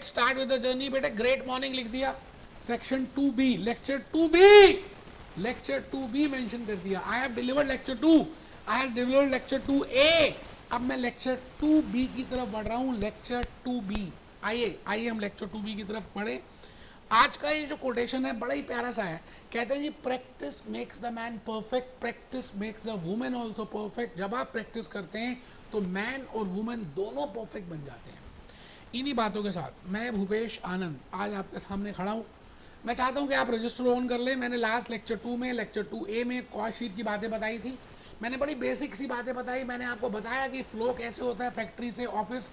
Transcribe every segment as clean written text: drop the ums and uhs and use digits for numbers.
Let start with the journey. बेटे great morning लिख दिया, section 2B, lecture 2B mention कर दिया। I have delivered lecture 2, I have delivered lecture 2A। अब मैं लेक्चर 2B की तरफ बढ़ रहा हूं, लेक्चर 2B। आइए हम लेक्चर 2B की तरफ पढ़े। आज का ये जो कोटेशन है बड़ा ही प्यारा सा है। कहते हैं जी practice makes the man perfect, practice makes the women also perfect. जब आप प्रैक्टिस करते हैं तो मैन और वुमेन दोनों परफेक्ट बन जाते हैं। इन्हीं बातों के साथ मैं भूपेश आनंद आज आपके सामने खड़ा हूँ। मैं चाहता हूँ कि आप रजिस्टर ऑन कर लें। मैंने लास्ट लेक्चर 2 में, लेक्चर 2A में कॉस्ट शीट की बातें बताई थी। मैंने बड़ी बेसिक सी बातें बताई। मैंने आपको बताया कि फ्लो कैसे होता है फैक्ट्री से ऑफिस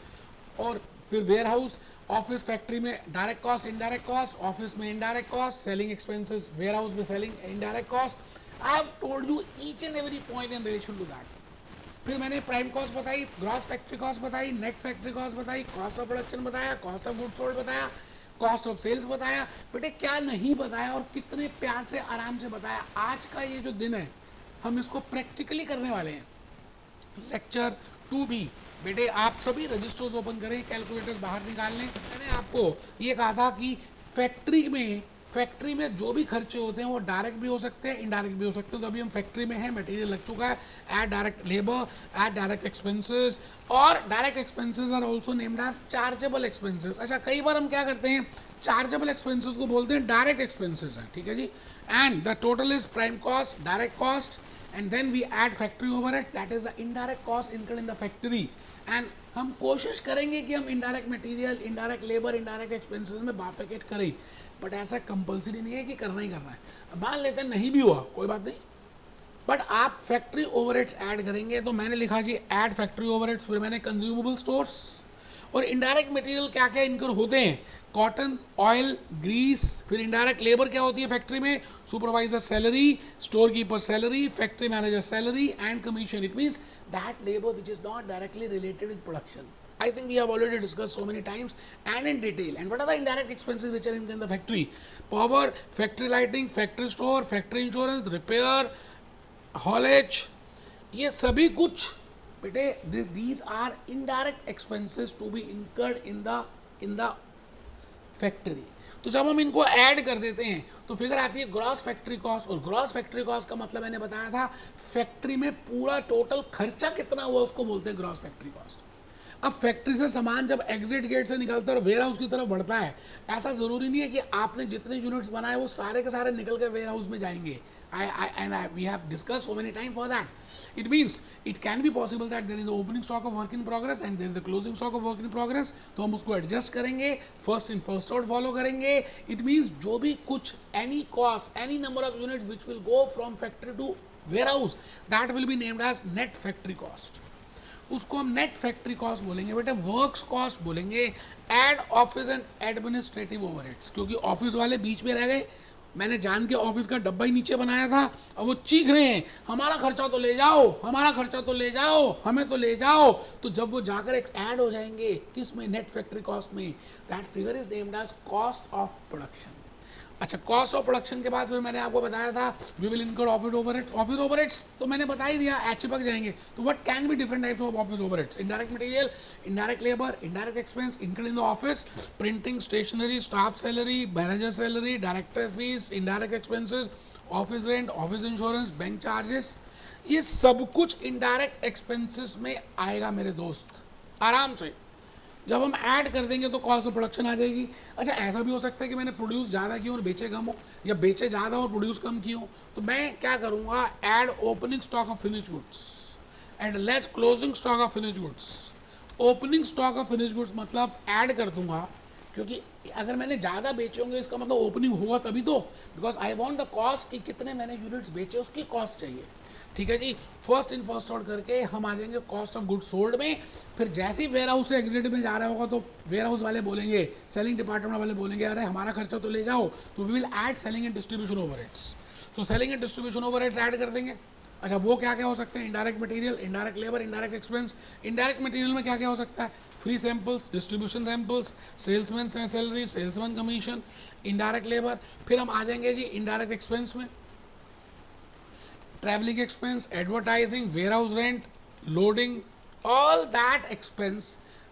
और फिर वेयर हाउस। ऑफिस फैक्ट्री में direct cost, indirect cost, office में indirect cost, selling expenses, warehouse में selling indirect cost. I have told you each and every point in relation to that. फिर मैंने prime cost बताई, gross factory cost बताई, net factory cost बताई, cost of production बताया, cost of good sold बताया, cost of sales बताया। बेटे क्या नहीं बताया और कितने प्यार से आराम से बताया। आज का ये जो दिन है हम इसको प्रैक्टिकली करने वाले हैं। Lecture 2B। बेटे आप सभी रजिस्टर्स ओपन करें, कैलकुलेटर्स बाहर निकाल लें। मैंने आपको ये कहा था कि फैक्ट्री में जो भी खर्चे होते हैं वो डायरेक्ट भी हो सकते हैं, इनडायरेक्ट भी हो सकते हैं। तो अभी हम फैक्ट्री में हैं, मटेरियल लग चुका है, add direct labour, add direct expenses. और direct expenses are also named as chargeable expenses. अच्छा, कई बार हम क्या करते हैं, चार्जेबल एक्सपेंसेस को बोलते हैं डायरेक्ट एक्सपेंसेस है, ठीक है जी। And the total is prime cost, direct cost, and then we add factory overheads, that is the indirect cost incurred in the factory। and हम कोशिश करेंगे कि हम indirect material, indirect labour, indirect expenses में बाफिकेट करें, बट ऐसा compulsory नहीं है कि करना ही करना है। मान लेते हैं नहीं भी हुआ कोई बात नहीं, बट आप फैक्ट्री ओवरहेड्स ऐड करेंगे। तो मैंने लिखा जी ऐड फैक्ट्री ओवरहेड्स, फिर मैंने कंज्यूमेबल स्टोर्स और इनडायरेक्ट मटेरियल क्या क्या इनकर होते हैं, कॉटन, ऑयल, ग्रीस। फिर इनडायरेक्ट लेबर क्या होती है फैक्ट्री में, supervisor salary, store keeper salary, factory manager salary and commission. It means that labour which is not directly related with production. I think we have already discussed so many times and in detail. And what are the indirect expenses which are in the factory? Power, factory lighting, factory store, factory insurance, repair, haulage, ये सभी कुछ बेटे these are indirect expenses to be incurred in the factory। तो जब हम इनको add कर देते हैं तो फिगर आती है ग्रॉस फैक्ट्री कॉस्ट। और ग्रॉस फैक्ट्री कॉस्ट का मतलब मैंने बताया था फैक्ट्री में पूरा टोटल खर्चा कितना हुआ उसको बोलते हैं ग्रॉस फैक्ट्री कॉस्ट। अब फैक्ट्री से सामान जब एग्जिट गेट से निकलता है और वेयर हाउस की तरफ बढ़ता है, ऐसा ज़रूरी नहीं है कि आपने जितने यूनिट्स बनाए वो सारे के सारे निकल कर वेयर हाउस में जाएंगे। We have discuss so many time for that. It means it can be possible that there is opening stock of work in progress and there is the closing stock of work in progress. तो हम उसको adjust करेंगे, first in first out follow करेंगे। It means जो भी कुछ any cost, any number of units which will go from factory to warehouse, that will be named as net factory cost. उसको हम नेट फैक्ट्री कॉस्ट बोलेंगे। बेटे works cost बोलेंगे add office and administrative overheads, क्योंकि office वाले बीच में रह गए। मैंने जान के ऑफिस का डब्बा ही नीचे बनाया था, अब वो चीख रहे हैं हमारा खर्चा तो ले जाओ, हमारा खर्चा तो ले जाओ, हमें तो ले जाओ। तो जब वो जाकर एक ऐड हो जाएंगे किस में, नेट फैक्ट्री कॉस्ट में, that figure is named as cost of production. अच्छा, कॉस्ट ऑफ प्रोडक्शन के बाद फिर मैंने आपको बताया था we will incur office overheads. Office overheads तो मैंने बता ही दिया, चिपक जाएंगे। तो what can be different types of office overheads, indirect material, indirect labour, indirect expense incurred in the office, printing, stationery, staff salary, manager salary, director fees, indirect expenses, office rent, office insurance, bank charges. ये सब कुछ indirect expenses में आएगा मेरे दोस्त, आराम से। जब हम ऐड कर देंगे तो कॉस्ट ऑफ प्रोडक्शन आ जाएगी। अच्छा, ऐसा भी हो सकता है कि मैंने प्रोड्यूस ज़्यादा किया और बेचे कम हो, या बेचे ज़्यादा और प्रोड्यूस कम किए हो। तो मैं क्या करूँगा, add opening stock of finish goods and less closing stock of finish goods. Opening stock of finish goods मतलब ऐड कर दूंगा, क्योंकि अगर मैंने ज़्यादा बेचे होंगे इसका मतलब ओपनिंग होगा तभी तो, because I want the cost कि कितने मैंने यूनिट्स बेचे उसकी कॉस्ट चाहिए। ठीक है जी, फर्स्ट इन फर्स्ट आउट करके हम आ जाएंगे कॉस्ट ऑफ गुड सोल्ड में। फिर जैसे ही वेयर हाउस से एग्जिट में जा रहा होगा तो वेयर हाउस वाले बोलेंगे, सेलिंग डिपार्टमेंट वाले बोलेंगे अरे हमारा खर्चा तो ले जाओ, तो we will add selling and distribution overheads. तो selling and distribution overheads add कर देंगे। अच्छा, वो क्या क्या हो सकते हैं, indirect material, indirect labour, indirect expense. Indirect material में क्या क्या हो सकता है, free samples, distribution samples, salesman salary, salesman commission, indirect labour. फिर हम आ जाएंगे जी इंडायरेक्ट एक्सपेंस में, traveling expense, advertising, warehouse rent, loading, all that expense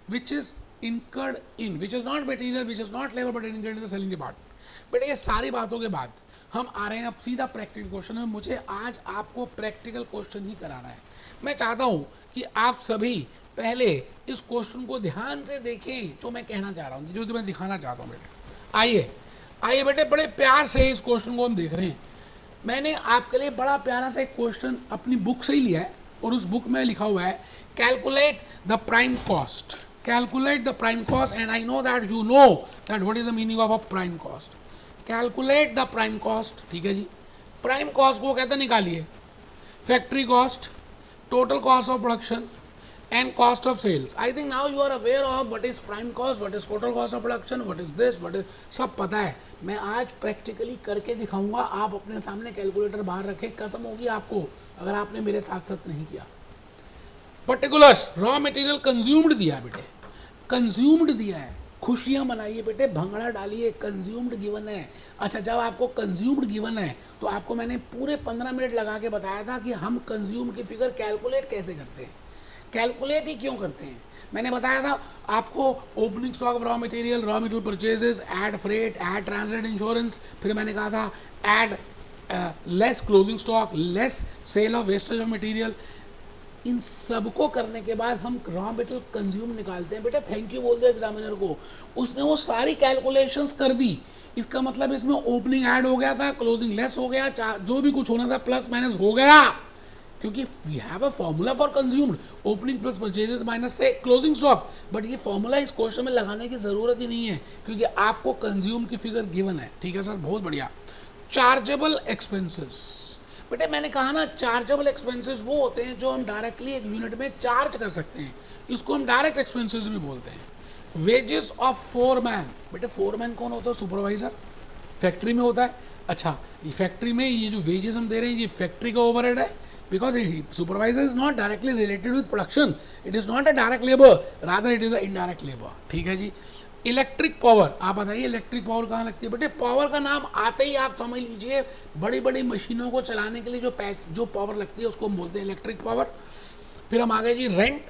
which is incurred in, which is not material, which is not labor, but incurred in the selling department। बेटे ये सारी बातों के बाद हम आ रहे हैं अब सीधा प्रैक्टिकल क्वेश्चन में। मुझे आज आपको प्रैक्टिकल क्वेश्चन ही कराना है। मैं चाहता हूं कि आप सभी पहले इस क्वेश्चन को ध्यान से देखें जो मैं कहना चाह रहा हूं, जो मैं दिखाना चाहता हूं। बेटे आइए बेटे, बड़े प्यार से इस क्वेश्चन को हम देख रहे हैं। मैंने आपके लिए बड़ा प्यारा सा एक क्वेश्चन अपनी बुक से ही लिया है और उस बुक में लिखा हुआ है calculate the prime cost, calculate the prime cost, and I know that you know that what is the meaning of a prime cost. Calculate the prime cost, ठीक है जी। प्राइम कॉस्ट को कहते निकालिए factory cost, total cost of production and cost of sales। I think now you are aware of what is prime cost, what is total cost of production, what is this, what is, सब पता है। मैं आज practically करके दिखाऊंगा। आप अपने सामने कैलकुलेटर बाहर रखें, कसम होगी आपको अगर आपने मेरे साथ साथ नहीं किया। पर्टिकुलर्स रॉ मटेरियल कंज्यूम्ड दिया बेटे, कंज्यूम्ड दिया है। खुशियां मनाइए बेटे, भंगड़ा डालिए, कंज्यूम्ड गिवन है। अच्छा, जब आपको कंज्यूम्ड गिवन है तो आपको मैंने पूरे 15 मिनट लगा के बताया था कि हम कंज्यूम्ड की फिगर कैलकुलेट कैसे करते हैं। कैलकुलेट ही क्यों करते हैं मैंने बताया था आपको। Opening stock of raw material purchases, add freight, add transit insurance, फिर मैंने कहा था add less closing stock, less sale of wastage of material. इन सबको करने के बाद हम रॉ मटेरियल कंज्यूम निकालते हैं। बेटा थैंक यू बोल दो एग्जामिनर को, उसने वो सारी कैलकुलेशंस कर दी। इसका मतलब इसमें ओपनिंग ऐड हो गया था, क्लोजिंग लेस हो गया, जो भी कुछ होना था प्लस माइनस हो गया, क्योंकि we have a formula for consumed, opening plus purchases minus से क्लोजिंग स्टॉक। बट ये फॉर्मूला इस क्वेश्चन में लगाने की जरूरत ही नहीं है क्योंकि आपको कंज्यूम की फिगर गिवन है। ठीक है सर, बहुत बढ़िया। चार्जेबल एक्सपेंसेस, बेटे मैंने कहा ना चार्जेबल एक्सपेंसेस वो होते हैं जो हम डायरेक्टली एक यूनिट में चार्ज कर सकते हैं, इसको हम डायरेक्ट एक्सपेंसेस भी बोलते हैं। वेजेस ऑफ फोरमैन, बेटे फोरमैन कौन होता है? सुपरवाइजर, फैक्ट्री में होता है। अच्छा, ये फैक्ट्री में ये जो वेजेस हम दे रहे हैं ये फैक्ट्री का ओवरहेड है, because supervisor is not directly related with production, it is not a direct labor, rather it is a indirect labor। ठीक है जी। इलेक्ट्रिक पावर, आप बताइए इलेक्ट्रिक पावर कहाँ लगती है? बेटे पावर का नाम आते ही आप समझ लीजिए बड़ी बड़ी मशीनों को चलाने के लिए जो पावर लगती है उसको हम बोलते हैं इलेक्ट्रिक पावर। फिर हम आ गए जी रेंट।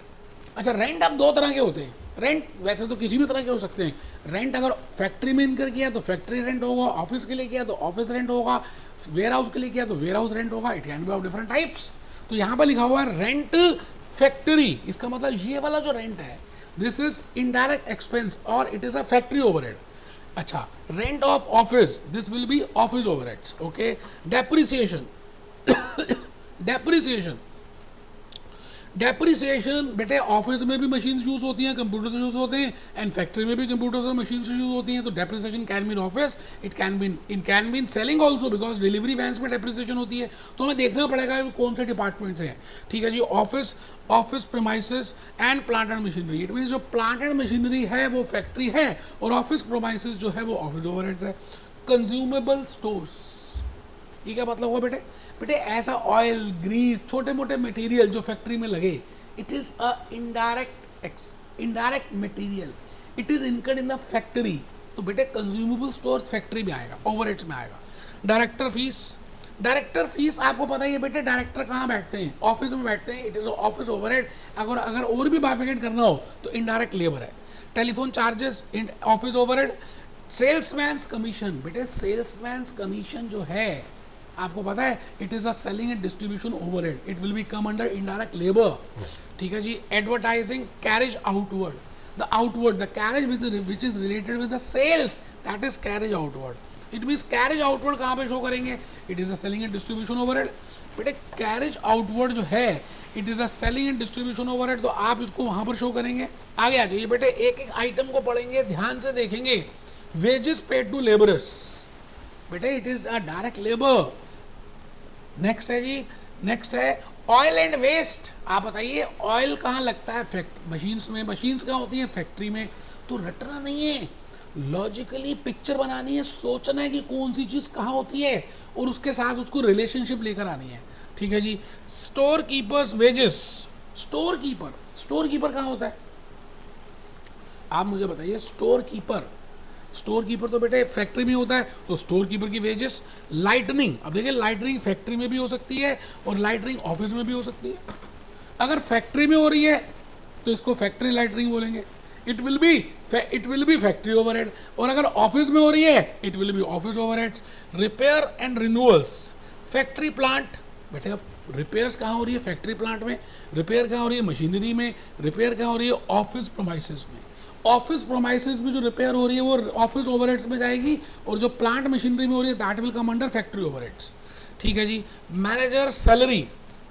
अच्छा, रेंट अब दो तरह के होते हैं। रेंट वैसे तो किसी भी तरह के हो सकते हैं। रेंट अगर फैक्ट्री में इनकर किया तो फैक्ट्री रेंट होगा, ऑफिस के लिए किया तो ऑफिस रेंट होगा, वेयर हाउस के लिए किया तो वेयर हाउस रेंट होगा। It can B of different types. तो यहाँ पर लिखा हुआ है रेंट फैक्ट्री, इसका मतलब ये वाला जो रेंट है दिस इज इनडायरेक्ट एक्सपेंस और it is a factory overhead. अच्छा, rent of office, this will be office overheads. Okay, depreciation depreciation depreciation बेटे ऑफिस में भी मशीन्स यूज होती हैं, कंप्यूटर्स यूज होते हैं, एंड फैक्ट्री में भी कंप्यूटर्स और मशीन्स यूज होती हैं। तो depreciation can mean office, it can mean selling also, because delivery vans में डेप्रिसिएशन होती है। तो हमें देखना पड़ेगा कि कौन से डिपार्टमेंट्स हैं। ठीक है जी। Office premises and plant and machinery, it mean जो प्लांट एंड मशीनरी है वो फैक्ट्री है और ऑफिस प्रीमाइसेस जो है वो ऑफिस ओवरहेड्स है। कंज्यूमेबल स्टोर्स, ये क्या मतलब हुआ बेटे? बेटे ऐसा ऑयल, ग्रीस, छोटे मोटे मटेरियल जो फैक्ट्री में लगे, it is a indirect material, it is incurred in the factory. तो बेटे कंज्यूमेबल स्टोर्स फैक्ट्री में आएगा, ओवरहेड्स में आएगा। डायरेक्टर फीस आपको पता ही है बेटे, डायरेक्टर कहाँ बैठते हैं? ऑफिस में बैठते हैं, इट इज ऑफिस ओवरहेड। अगर और भी बाइफिकेट करना हो तो इनडायरेक्ट लेबर है। Telephone charges, office overhead. Salesman's commission, बेटे सेल्समैन्स कमीशन जो है आपको पता है it is a selling and distribution overhead, it will be come under indirect labour. ठीक है जी। Advertising, carriage outward, the carriage which is related with the sales, that is carriage outward. It means carriage outward कहाँ पे show करेंगे? It is a selling and distribution overhead. बेटे carriage outward जो है it is a selling and distribution overhead, तो आप इसको वहां पर शो करेंगे। आगे आ जाइए बेटे, एक एक आइटम को पढ़ेंगे, ध्यान से देखेंगे। वेजेस पेड टू लेबरर्स, बेटे it is a direct labour. Next है जी, नेक्स्ट है ऑयल एंड वेस्ट। आप बताइए ऑयल कहाँ लगता है? मशीन्स में। मशीन्स कहाँ होती हैं? फैक्ट्री में। तो रटना नहीं है, लॉजिकली पिक्चर बनानी है, सोचना है कि कौन सी चीज़ कहाँ होती है और उसके साथ उसको रिलेशनशिप लेकर आनी है। ठीक है जी। Store keepers wages, store keeper कहाँ होता है? आप मुझे बताइए। स्टोर कीपर तो बेटे फैक्ट्री में होता है, तो स्टोर कीपर की वेजेस। लाइटनिंग, अब देखिए लाइटनिंग फैक्ट्री में भी हो सकती है और लाइटनिंग ऑफिस में भी हो सकती है। अगर फैक्ट्री में हो रही है तो इसको फैक्ट्री लाइटनिंग बोलेंगे, it will B factory overhead, और अगर ऑफिस में हो रही है it will be office overheads. Repair and renewals, factory plant, बेटे अब रिपेयर्स कहाँ हो रही है? फैक्ट्री प्लांट में। रिपेयर कहाँ हो रही है? मशीनरी में। रिपेयर कहाँ हो रही है? ऑफिस प्रोमाइसेस में। ऑफिस प्रोमाइसेस में जो रिपेयर हो रही है वो ऑफिस ओवरहेड्स में जाएगी, और जो प्लांट मशीनरी में हो रही है that will come under factory overheads. ठीक है जी। Manager salary,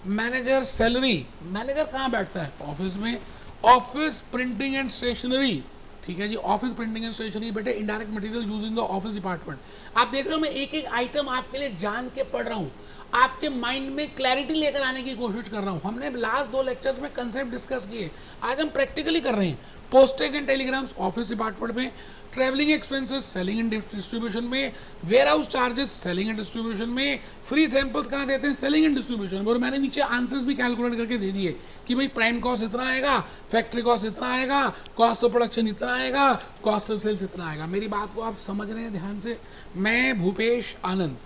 manager salary, manager कहाँ बैठता है? ऑफिस में। ऑफिस प्रिंटिंग एंड स्टेशनरी, ठीक है जी, ऑफिस प्रिंटिंग एंड स्टेशनरी बेटे indirect material use in the office department. आप देख रहे हो मैं एक एक आइटम आपके लिए जान के पढ़ रहा हूँ, आपके माइंड में क्लैरिटी लेकर आने की कोशिश कर रहा हूँ। हमने लास्ट 2 लेक्चर्स में कंसेप्ट डिस्कस किए, आज हम प्रैक्टिकली कर रहे हैं। Postage and telegrams office department में, travelling expenses selling and distribution में, warehouse charges selling and distribution में, फ्री सैंपल्स कहाँ देते हैं? सेलिंग एंड डिस्ट्रीब्यूशन में। और मैंने नीचे आंसर्स भी कैलकुलेट करके दे दिए कि भाई प्राइम कॉस्ट इतना आएगा, फैक्ट्री कॉस्ट इतना आएगा, कॉस्ट ऑफ प्रोडक्शन इतना आएगा, कॉस्ट ऑफ सेल्स इतना आएगा। मेरी बात को आप समझ रहे हैं ध्यान से? मैं भूपेश आनंद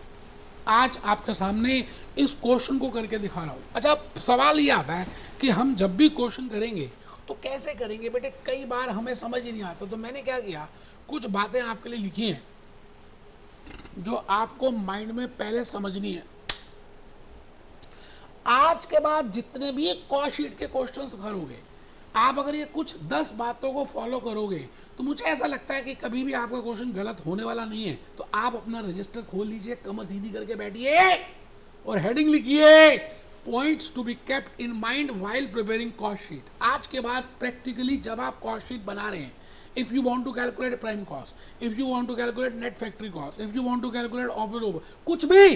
आज आपके सामने इस क्वेश्चन को करके दिखा रहा हूँ। अच्छा, सवाल ये आता है कि हम जब भी क्वेश्चन करेंगे तो कैसे करेंगे बेटे? कई बार हमें समझ ही नहीं आता, तो मैंने क्या किया, कुछ बातें आपके लिए लिखी हैं जो आपको माइंड में पहले समझनी है। आज के बाद जितने भी कॉस्ट शीट के क्वेश्चंस करोगे, आप अगर ये कुछ 10 बातों को फॉलो करोगे तो मुझे ऐसा लगता है कि कभी भी आपका क्वेश्चन गलत होने वाला नहीं है। तो आप अपना रजिस्टर खोल लीजिए, कमर सीधी करके बैठिए और हेडिंग लिखिए, points to be kept in mind while preparing cost sheet. आज के बाद प्रैक्टिकली जब आप कॉस्ट शीट बना रहे हैं, if you want to calculate prime cost, if you want to calculate net factory cost, if you want to calculate office over, कुछ भी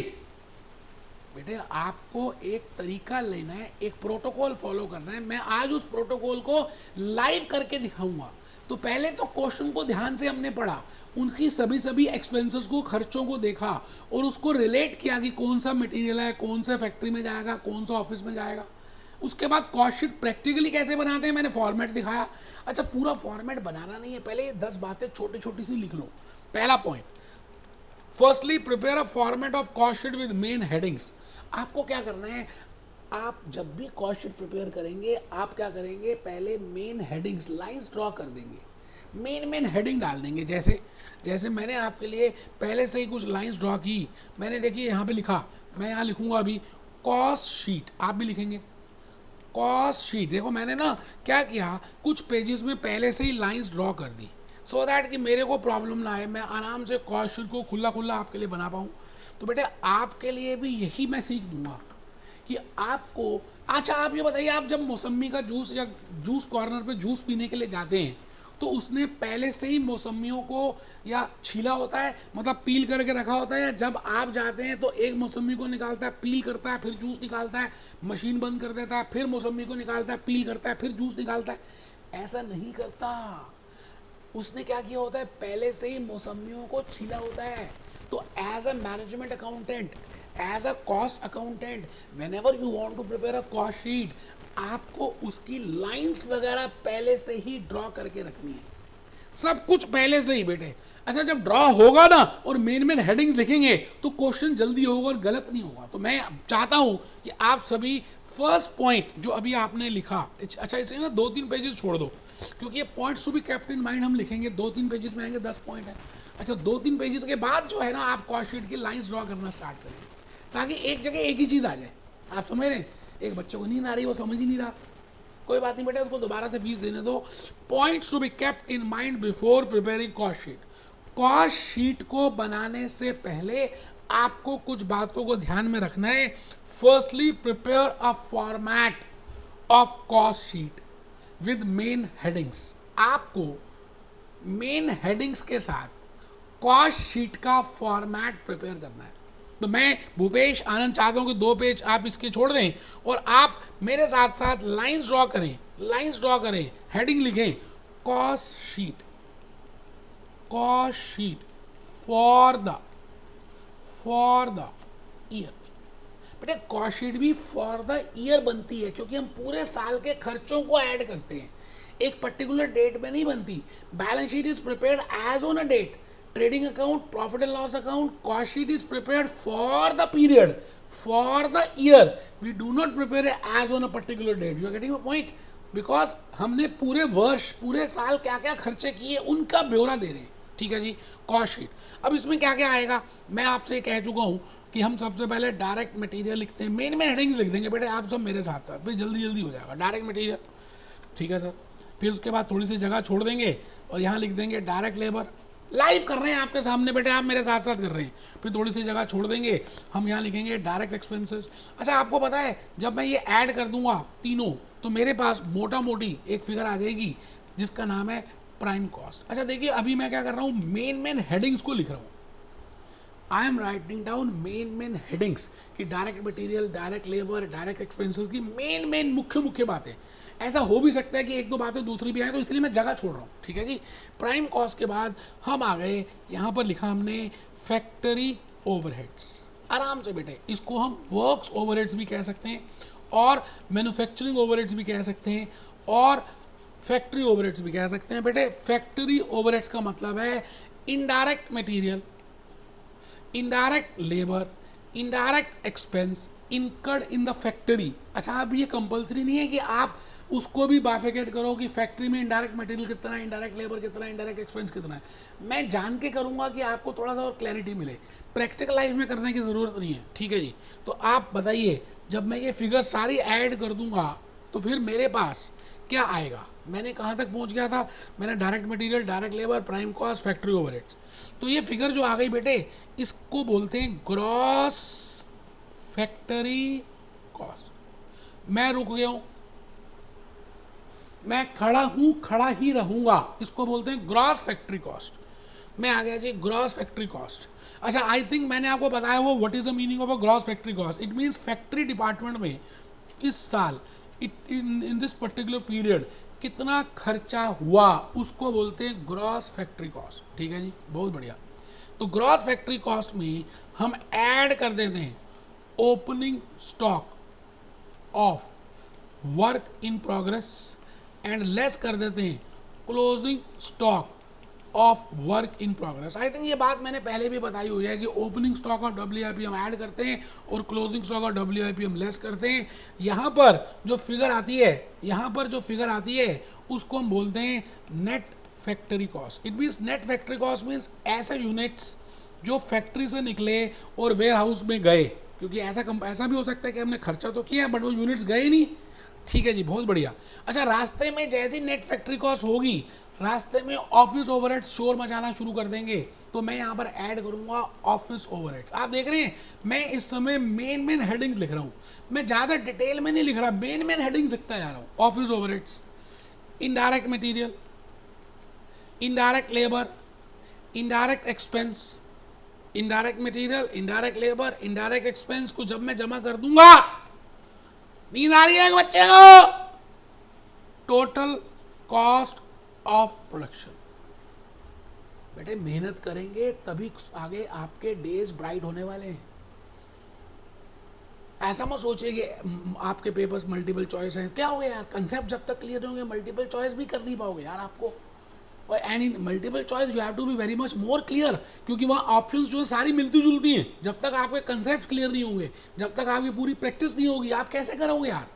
बेटे आपको एक तरीका लेना है, एक प्रोटोकॉल फॉलो करना है। मैं आज उस प्रोटोकॉल को लाइव करके दिखाऊंगा। तो पहले तो क्वेश्चन को ध्यान से हमने पढ़ा, उनकी सभी एक्सपेंसेस को, खर्चों को देखा और उसको रिलेट किया कि कौन सा मटेरियल है, कौन सा फैक्ट्री में जाएगा, कौन सा ऑफिस में जाएगा। उसके बाद कॉस्ट शीट प्रैक्टिकली कैसे बनाते हैं मैंने फॉर्मेट दिखाया। अच्छा, पूरा फॉर्मेट बनाना नहीं है, पहले ये 10 बातें छोटी छोटी सी लिख लो। पहला point, firstly prepare a format of cost sheet with main headings. आपको क्या करना है, आप जब भी कॉस्ट शीट प्रिपेयर करेंगे आप क्या करेंगे, पहले मेन हेडिंग्स लाइंस ड्रॉ कर देंगे, मेन हेडिंग डाल देंगे। जैसे जैसे मैंने आपके लिए पहले से ही कुछ लाइंस ड्रॉ की, मैंने देखिए यहाँ पे लिखा, मैं यहाँ लिखूंगा अभी कॉस्ट शीट, आप भी लिखेंगे कॉस्ट शीट। देखो मैंने ना क्या किया, कुछ पेजेस में पहले से ही लाइंस ड्रॉ कर दी, सो दैट कि मेरे को प्रॉब्लम ना आए, मैं आराम से कॉस्ट शीट को खुला खुला आपके लिए बना पाऊँ। तो बेटे आपके लिए भी यही मैं सीख दूंगा कि आपको, अच्छा आप ये बताइए, आप जब मौसमी का जूस या जूस कॉर्नर पे जूस पीने के लिए जाते हैं तो उसने पहले से ही मौसमियों को या छीला होता है, मतलब पील करके रखा होता है, या जब आप जाते हैं तो एक मौसमी को निकालता है, पील करता है, फिर जूस निकालता है, मशीन बंद कर देता है, फिर मौसमी को निकालता है, पील करता है, फिर जूस निकालता है? ऐसा नहीं करता। उसने क्या किया होता है, पहले से ही मौसमियों को छीला होता है। तो as a management accountant, as a cost accountant, whenever you want to prepare a cost sheet, आपको उसकी लाइंस वगैरह पहले से ही ड्रॉ करके रखनी है, सब कुछ पहले से ही बेटे। अच्छा, जब ड्रॉ होगा ना और मेन हेडिंग्स लिखेंगे तो क्वेश्चन जल्दी होगा और गलत नहीं होगा। तो मैं चाहता हूं कि आप सभी फर्स्ट पॉइंट जो अभी आपने लिखा, अच्छा इसलिए ना 2-3 पेजेस छोड़ दो, क्योंकि ये points to be kept in mind हम लिखेंगे, 2-3 पेजेस में आएंगे, 10 पॉइंट है। अच्छा, 2-3 पेजेस के बाद जो है ना आप कॉस्ट शीट की लाइंस ड्रॉ करना स्टार्ट करेंगे, ताकि एक जगह एक ही चीज़ आ जाए। आप समझ रहे हैं? एक बच्चे को नींद आ रही है, वो समझ ही नहीं रहा, कोई बात नहीं बेटा, उसको दोबारा से फीस देने दो। Points to be kept in mind before preparing cost sheet. Cost sheet को बनाने से पहले आपको कुछ बातों को ध्यान में रखना है। Firstly prepare a format of cost sheet with main headings. आपको मेन हेडिंग्स के साथ कॉस्ट शीट का फॉर्मेट प्रिपेयर करना है। तो मैं भूपेश आनंद चाहता हूं कि 2 पेज आप इसके छोड़ दें और आप मेरे साथ साथ लाइंस ड्रॉ करें, लाइंस ड्रॉ करें, हेडिंग लिखें, cost sheet, cost sheet for the year. बेटे कॉस्ट शीट भी फॉर द ईयर बनती है, क्योंकि हम पूरे साल के खर्चों को ऐड करते हैं, एक पर्टिकुलर डेट में नहीं बनती। Balance sheet is prepared as on a date, trading account, profit and loss account, cost sheet is prepared for the period, for the year. We do not prepare it as on a particular date. You are getting my point? Because हमने पूरे वर्ष पूरे साल क्या क्या खर्चे किए उनका ब्यौरा दे रहे हैं, ठीक है जी। कॉस्ट शीट, अब इसमें क्या क्या आएगा मैं आपसे कह चुका हूँ कि हम सबसे पहले डायरेक्ट मटेरियल लिखते हैं, मेन में हेडिंग्स लिख देंगे बेटे आप सब मेरे साथ साथ, फिर जल्दी जल्दी हो जाएगा। डायरेक्ट मटेरियल, ठीक है सर। फिर उसके बाद थोड़ी सी जगह छोड़ देंगे और यहाँ लिख देंगे डायरेक्ट लेबर। लाइव कर रहे हैं आपके सामने बेटे, आप मेरे साथ साथ कर रहे हैं। फिर थोड़ी सी जगह छोड़ देंगे, हम यहाँ लिखेंगे डायरेक्ट एक्सपेंसेस। अच्छा आपको पता है जब मैं ये ऐड कर दूंगा तीनों तो मेरे पास मोटा मोटी एक फिगर आ जाएगी जिसका नाम है प्राइम कॉस्ट। अच्छा देखिए अभी मैं क्या कर रहा हूँ, मेन हेडिंग्स को लिख रहा हूँ। I am writing down main headings कि direct material, direct labour, direct expenses की मेन मुख्य बातें। ऐसा हो भी सकता है कि एक दो बातें दूसरी भी आए, तो इसलिए मैं जगह छोड़ रहा हूँ, ठीक है जी। प्राइम कॉस्ट के बाद हम आ गए यहाँ पर लिखा हमने फैक्ट्री ओवरहेड्स। आराम से बेटे इसको हम वर्क्स ओवरहेड्स भी कह सकते हैं और मैन्युफैक्चरिंग ओवरहेड्स भी कह सकते हैं और फैक्ट्री ओवरहेड्स भी कह सकते हैं। बेटे फैक्ट्री ओवरहेड्स का मतलब है indirect material, indirect labour, indirect expense incurred in the factory. अच्छा अब ये कंपलसरी नहीं है कि आप उसको भी बाइफिकेट करो कि फैक्ट्री में इनडायरेक्ट मटेरियल कितना है, इनडायरेक्ट लेबर कितना है, इनडायरेक्ट एक्सपेंस कितना है। मैं जान के करूंगा कि आपको थोड़ा सा और क्लैरिटी मिले, प्रैक्टिकल लाइफ में करने की ज़रूरत नहीं है, ठीक है जी। तो आप बताइए जब मैं ये फिगर सारी ऐड कर दूंगा तो फिर मेरे पास क्या आएगा। मैंने कहाँ तक पहुँच गया था, मैंने direct material, direct labour, prime cost, factory overheads. तो ये फिगर जो आ गई बेटे इसको बोलते हैं ग्रॉस फैक्ट्री कॉस्ट। मैं रुक गया हूं, मैं खड़ा हूं, खड़ा ही रहूंगा, इसको बोलते हैं ग्रॉस फैक्ट्री कॉस्ट। मैं आ गया जी ग्रॉस फैक्ट्री कॉस्ट। अच्छा आई थिंक मैंने आपको बताया वो what is the meaning of a gross factory cost. It means factory department में इस साल इन दिस पर्टिकुलर पीरियड कितना खर्चा हुआ उसको बोलते हैं ग्रॉस फैक्ट्री कॉस्ट, ठीक है जी। बहुत बढ़िया। तो ग्रॉस फैक्ट्री कॉस्ट में हम ऐड कर देते हैं opening stock of work in progress and less कर देते हैं closing stock of work in progress. I think ये बात मैंने पहले भी बताई हुई है कि ओपनिंग स्टॉक ऑफ WIP हम ऐड करते हैं और क्लोजिंग स्टॉक ऑफ WIP हम लेस करते हैं। यहाँ पर जो फिगर आती है, यहाँ पर जो फिगर आती है उसको हम बोलते हैं net factory cost. It means net factory cost means ऐसे यूनिट्स जो फैक्ट्री से निकले और वेयर हाउस में गए, क्योंकि ऐसा भी हो सकता है कि हमने खर्चा तो किया बट वो यूनिट्स गए नहीं, ठीक है जी। बहुत बढ़िया। अच्छा रास्ते में जैसी नेट फैक्ट्री कॉस्ट होगी, रास्ते में ऑफिस ओवरहेड्स शोर मचाना शुरू कर देंगे, तो मैं यहाँ पर ऐड करूंगा ऑफिस ओवरहेड्स। आप देख रहे हैं मैं इस समय मेन हेडिंग्स लिख रहा हूँ, मैं ज़्यादा डिटेल में नहीं लिख रहा, मेन हेडिंग्स लिखता जा रहा हूँ। Office overheads, indirect material, indirect labour, indirect expense, indirect material, indirect labour, indirect expense को जब मैं जमा कर दूंगा, नींद आ रही है बच्चे को, टोटल कॉस्ट ऑफ प्रोडक्शन। बेटे मेहनत करेंगे तभी आगे आपके डेज ब्राइट होने वाले हैं। ऐसा मत सोचिए कि आपके पेपर्स मल्टीपल चॉइस हैं, क्या हो गया यार, कंसेप्ट जब तक क्लियर होंगे मल्टीपल चॉइस भी कर नहीं पाओगे यार आपको। और and in multiple choice you have to be very much more clear, क्योंकि वहाँ ऑप्शंस जो है सारी मिलती जुलती हैं। जब तक आपके कंसेप्ट क्लियर नहीं होंगे, जब तक आपकी पूरी प्रैक्टिस नहीं होगी, आप कैसे करोगे यार।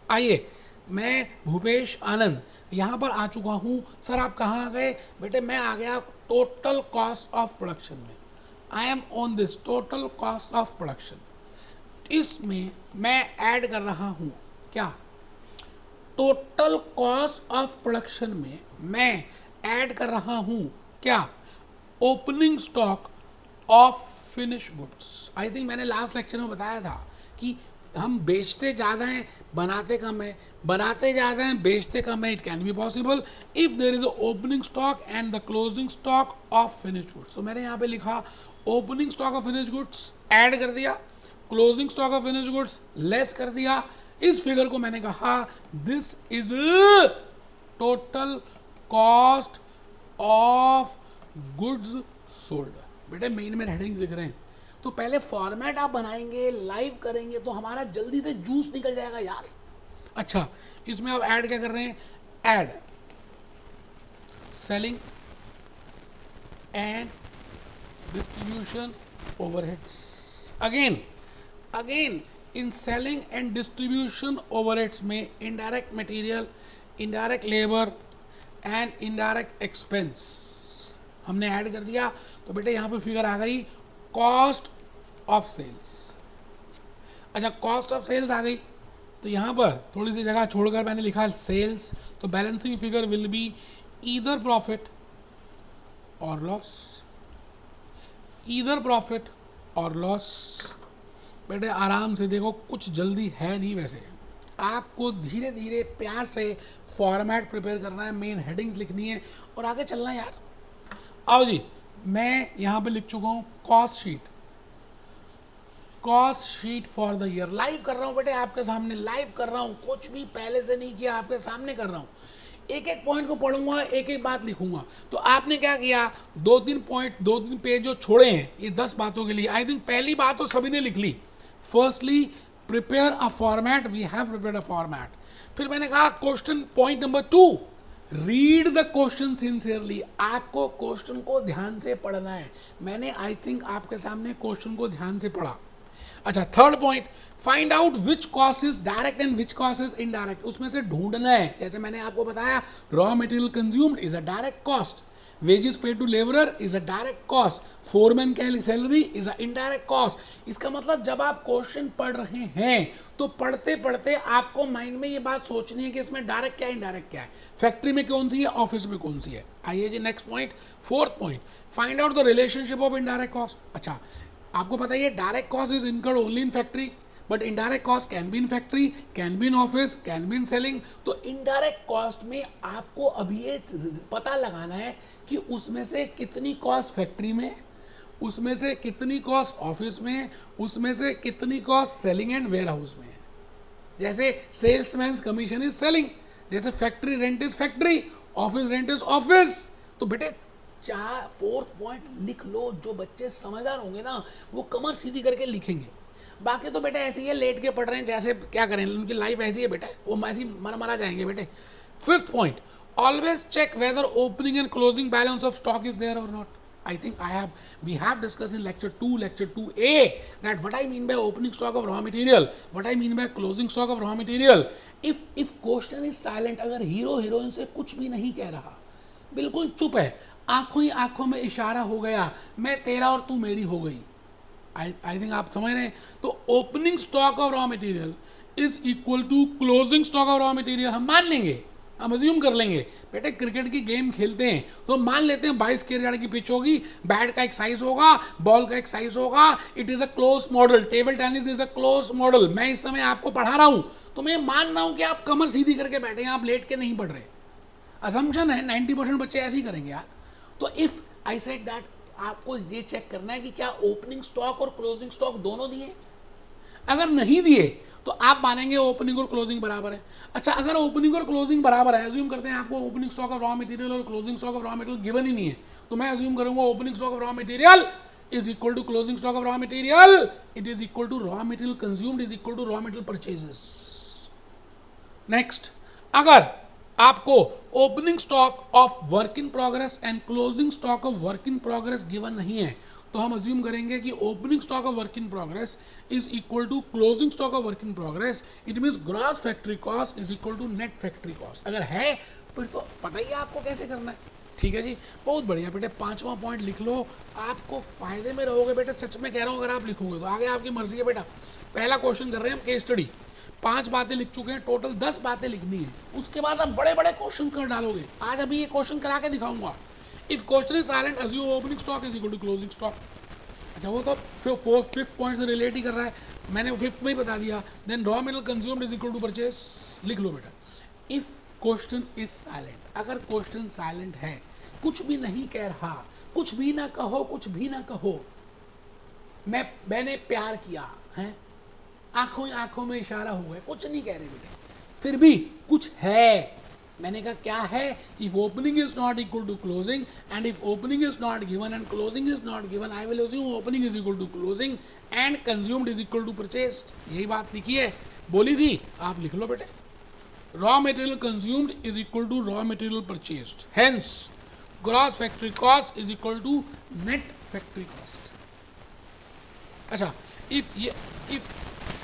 आइए मैं भूपेश आनंद यहाँ पर आ चुका हूँ। सर आप कहाँ आ गए? बेटे मैं आ गया टोटल कॉस्ट ऑफ प्रोडक्शन में। I am on this total cost of production. इसमें मैं ऐड कर रहा हूँ क्या, टोटल कॉस्ट ऑफ प्रोडक्शन में मैं ऐड कर रहा हूँ क्या, opening stock of finish goods. I think मैंने लास्ट लेक्चर में बताया था कि हम बेचते ज़्यादा हैं बनाते कम है, बनाते ज़्यादा हैं बेचते कम है। It can be possible if there is a opening stock and the closing stock of finish goods. तो मैंने यहाँ पे लिखा opening stock of finish goods add कर दिया, closing stock of finish goods less कर दिया। इस फिगर को मैंने कहा this is total cost of goods sold. बेटे मेन हेडिंग्स लिख रहे हैं, तो पहले फॉर्मेट आप बनाएंगे, लाइव करेंगे तो हमारा जल्दी से जूस निकल जाएगा यार। अच्छा इसमें आप ऐड क्या कर रहे हैं, add selling and distribution overheads. Again in selling and distribution overheads में indirect material, indirect labour and indirect expense हमने ऐड कर दिया। तो बेटे यहाँ पे फिगर आ गई कॉस्ट ऑफ सेल्स। अच्छा, कॉस्ट ऑफ सेल्स आ गई, तो यहाँ पर थोड़ी सी जगह छोड़कर मैंने लिखा सेल्स, तो balancing figure will be either profit और लॉस, ईदर प्रॉफिट और लॉस। बेटे आराम से देखो, कुछ जल्दी है नहीं, वैसे आपको धीरे धीरे प्यार से फॉर्मेट प्रिपेयर करना है, मेन हेडिंग्स लिखनी है और आगे चलना है यार। आओ जी, मैं यहाँ पे लिख चुका हूँ cost sheet, cost sheet for the year. Live कर रहा हूँ बेटे आपके सामने, लाइव कर रहा हूँ, कुछ भी पहले से नहीं किया, आपके सामने कर रहा हूँ। एक एक पॉइंट को पढ़ूंगा, एक एक बात लिखूंगा। तो आपने क्या किया, 2-3 पॉइंट, 2-3 पेज जो छोड़े हैं ये 10 बातों के लिए, आई थिंक पहली बात तो सभी ने लिख ली। Firstly prepare a format, we have prepared a format. फिर मैंने कहा question point number 2, read the question sincerely. आपको क्वेश्चन को ध्यान से पढ़ना है। मैंने आई थिंक आपके सामने क्वेश्चन को ध्यान से पढ़ा। अच्छा, third point, find out which cost is direct and which cost is indirect. उसमें से ढूंढना है। जैसे मैंने आपको बताया, raw material consumed is a direct cost, wages paid to laborer is a direct cost, foreman की salary is a indirect cost। इसका मतलब जब आप क्वेश्चन पढ़ रहे हैं तो पढ़ते पढ़ते आपको माइंड में ये बात सोचनी है कि इसमें डायरेक्ट क्या है, इनडायरेक्ट क्या है, फैक्ट्री में कौन सी है, ऑफिस में कौन सी है। आइए जी next point, fourth point, find out the relationship of indirect cost. अच्छा, आपको पता है direct cost is incurred only in factory, but indirect cost can be in factory, can be in office, can be in selling. तो indirect cost में आपको अभी ये पता लगाना है कि उसमें से कितनी कॉस्ट फैक्ट्री में, उसमें से कितनी कॉस्ट ऑफिस में, उसमें से कितनी cost selling and warehouse में। जैसे सेल्समैन कमीशन इज सेलिंग, जैसे factory rent is factory, office rent is office. तो बेटे 4 पॉइंट लिख लो। जो बच्चे समझदार होंगे ना वो कमर सीधी करके लिखेंगे। बाकी तो बेटा ऐसे ही है, लेट के पढ़ रहे हैं, जैसे क्या करें, उनकी लाइफ ऐसी है बेटा, वो ऐसी मरा जाएंगे बेटे। Fifth point, always check whether opening and closing balance of stock is there और not. I think we have discussed in lecture 2A that what I mean by opening stock of raw material, what I mean by closing stock of raw material. If question is silent, अगर hero heroine से कुछ भी नहीं कह रहा, बिल्कुल चुप है, आंखों ही आंखों में इशारा हो गया, मैं तेरा और तू मेरी हो गई, आई थिंक आप समझ रहे हैं। तो opening stock of raw material is equal to closing stock of raw material. हम मान लेंगे, हम अज्यूम कर लेंगे बेटे, क्रिकेट की गेम खेलते हैं तो मान लेते हैं 22 यार्ड की पिच होगी, बैट का एक साइज होगा, बॉल का एक साइज होगा, it is a close model, table tennis is a close model. मैं इस समय आपको पढ़ा रहा हूं तो मैं मान रहा हूं कि आप कमर सीधी करके बैठे हैं, आप लेट के नहीं पढ़ रहे। असम्पशन है 90% बच्चे ऐसे ही करेंगे यार। तो इफ आई सेड दैट, आपको ये चेक करना है कि क्या ओपनिंग स्टॉक और क्लोजिंग स्टॉक दोनों दिए। अगर नहीं दिए तो आप मानेंगे ओपनिंग और क्लोजिंग बराबर है। अच्छा, अगर ओपनिंग और क्लोजिंग बराबर है, अज्यूम करते हैं आपको opening stock of raw material और closing stock of raw material given ही नहीं है, तो मैं अज्यूम करूंगा opening stock of raw material is equal to closing stock of raw material, it is equal to raw material consumed is equal to raw material purchases. Next, अगर आपको opening stock of work in progress and closing stock of work in progress given नहीं है, तो हम assume करेंगे कि opening stock of work in progress is equal to closing stock of work in progress. It means gross factory cost is equal to net factory cost. अगर है फिर तो पता ही है आपको कैसे करना है। ठीक है जी, बहुत बढ़िया बेटे, 5वां पॉइंट लिख लो, आपको फायदे में रहोगे बेटे, सच में कह रहा हूँ। अगर आप लिखोगे तो आगे आपकी मर्जी है बेटा। पहला क्वेश्चन कर रहे हैं हम केस स्टडी, 5 बातें लिख चुके हैं, टोटल 10 बातें लिखनी है। उसके बाद आप बड़े बड़े क्वेश्चन कर डालोगे। आज अभी ये क्वेश्चन करा के दिखाऊंगा। If question is silent, assume opening stock is equal to closing stock. अच्छा, वो तो फिफ्थ पॉइंट से रिलेट ही कर रहा है, मैंने फिफ्थ में ही बता दिया। Then raw material consumed is equal to purchase, लिख लो बेटा। इफ क्वेश्चन इज साइलेंट, अगर क्वेश्चन साइलेंट है, कुछ भी नहीं कह रहा, कुछ भी ना कहो, कुछ भी ना कहो, मैंने प्यार किया है, आंखों ही आंखों में इशारा हुआ है, कुछ नहीं कह रहे बेटे, फिर भी कुछ है। मैंने कहा क्या है, if opening is not equal to closing and if opening is not given and closing is not given, I will assume opening is equal to closing and consumed is equal to purchased. यही बात लिखी है, बोली थी, आप लिख लो बेटे। Raw material consumed is equal to raw material purchased, hence gross factory cost is equal to net factory cost. अच्छा, इफ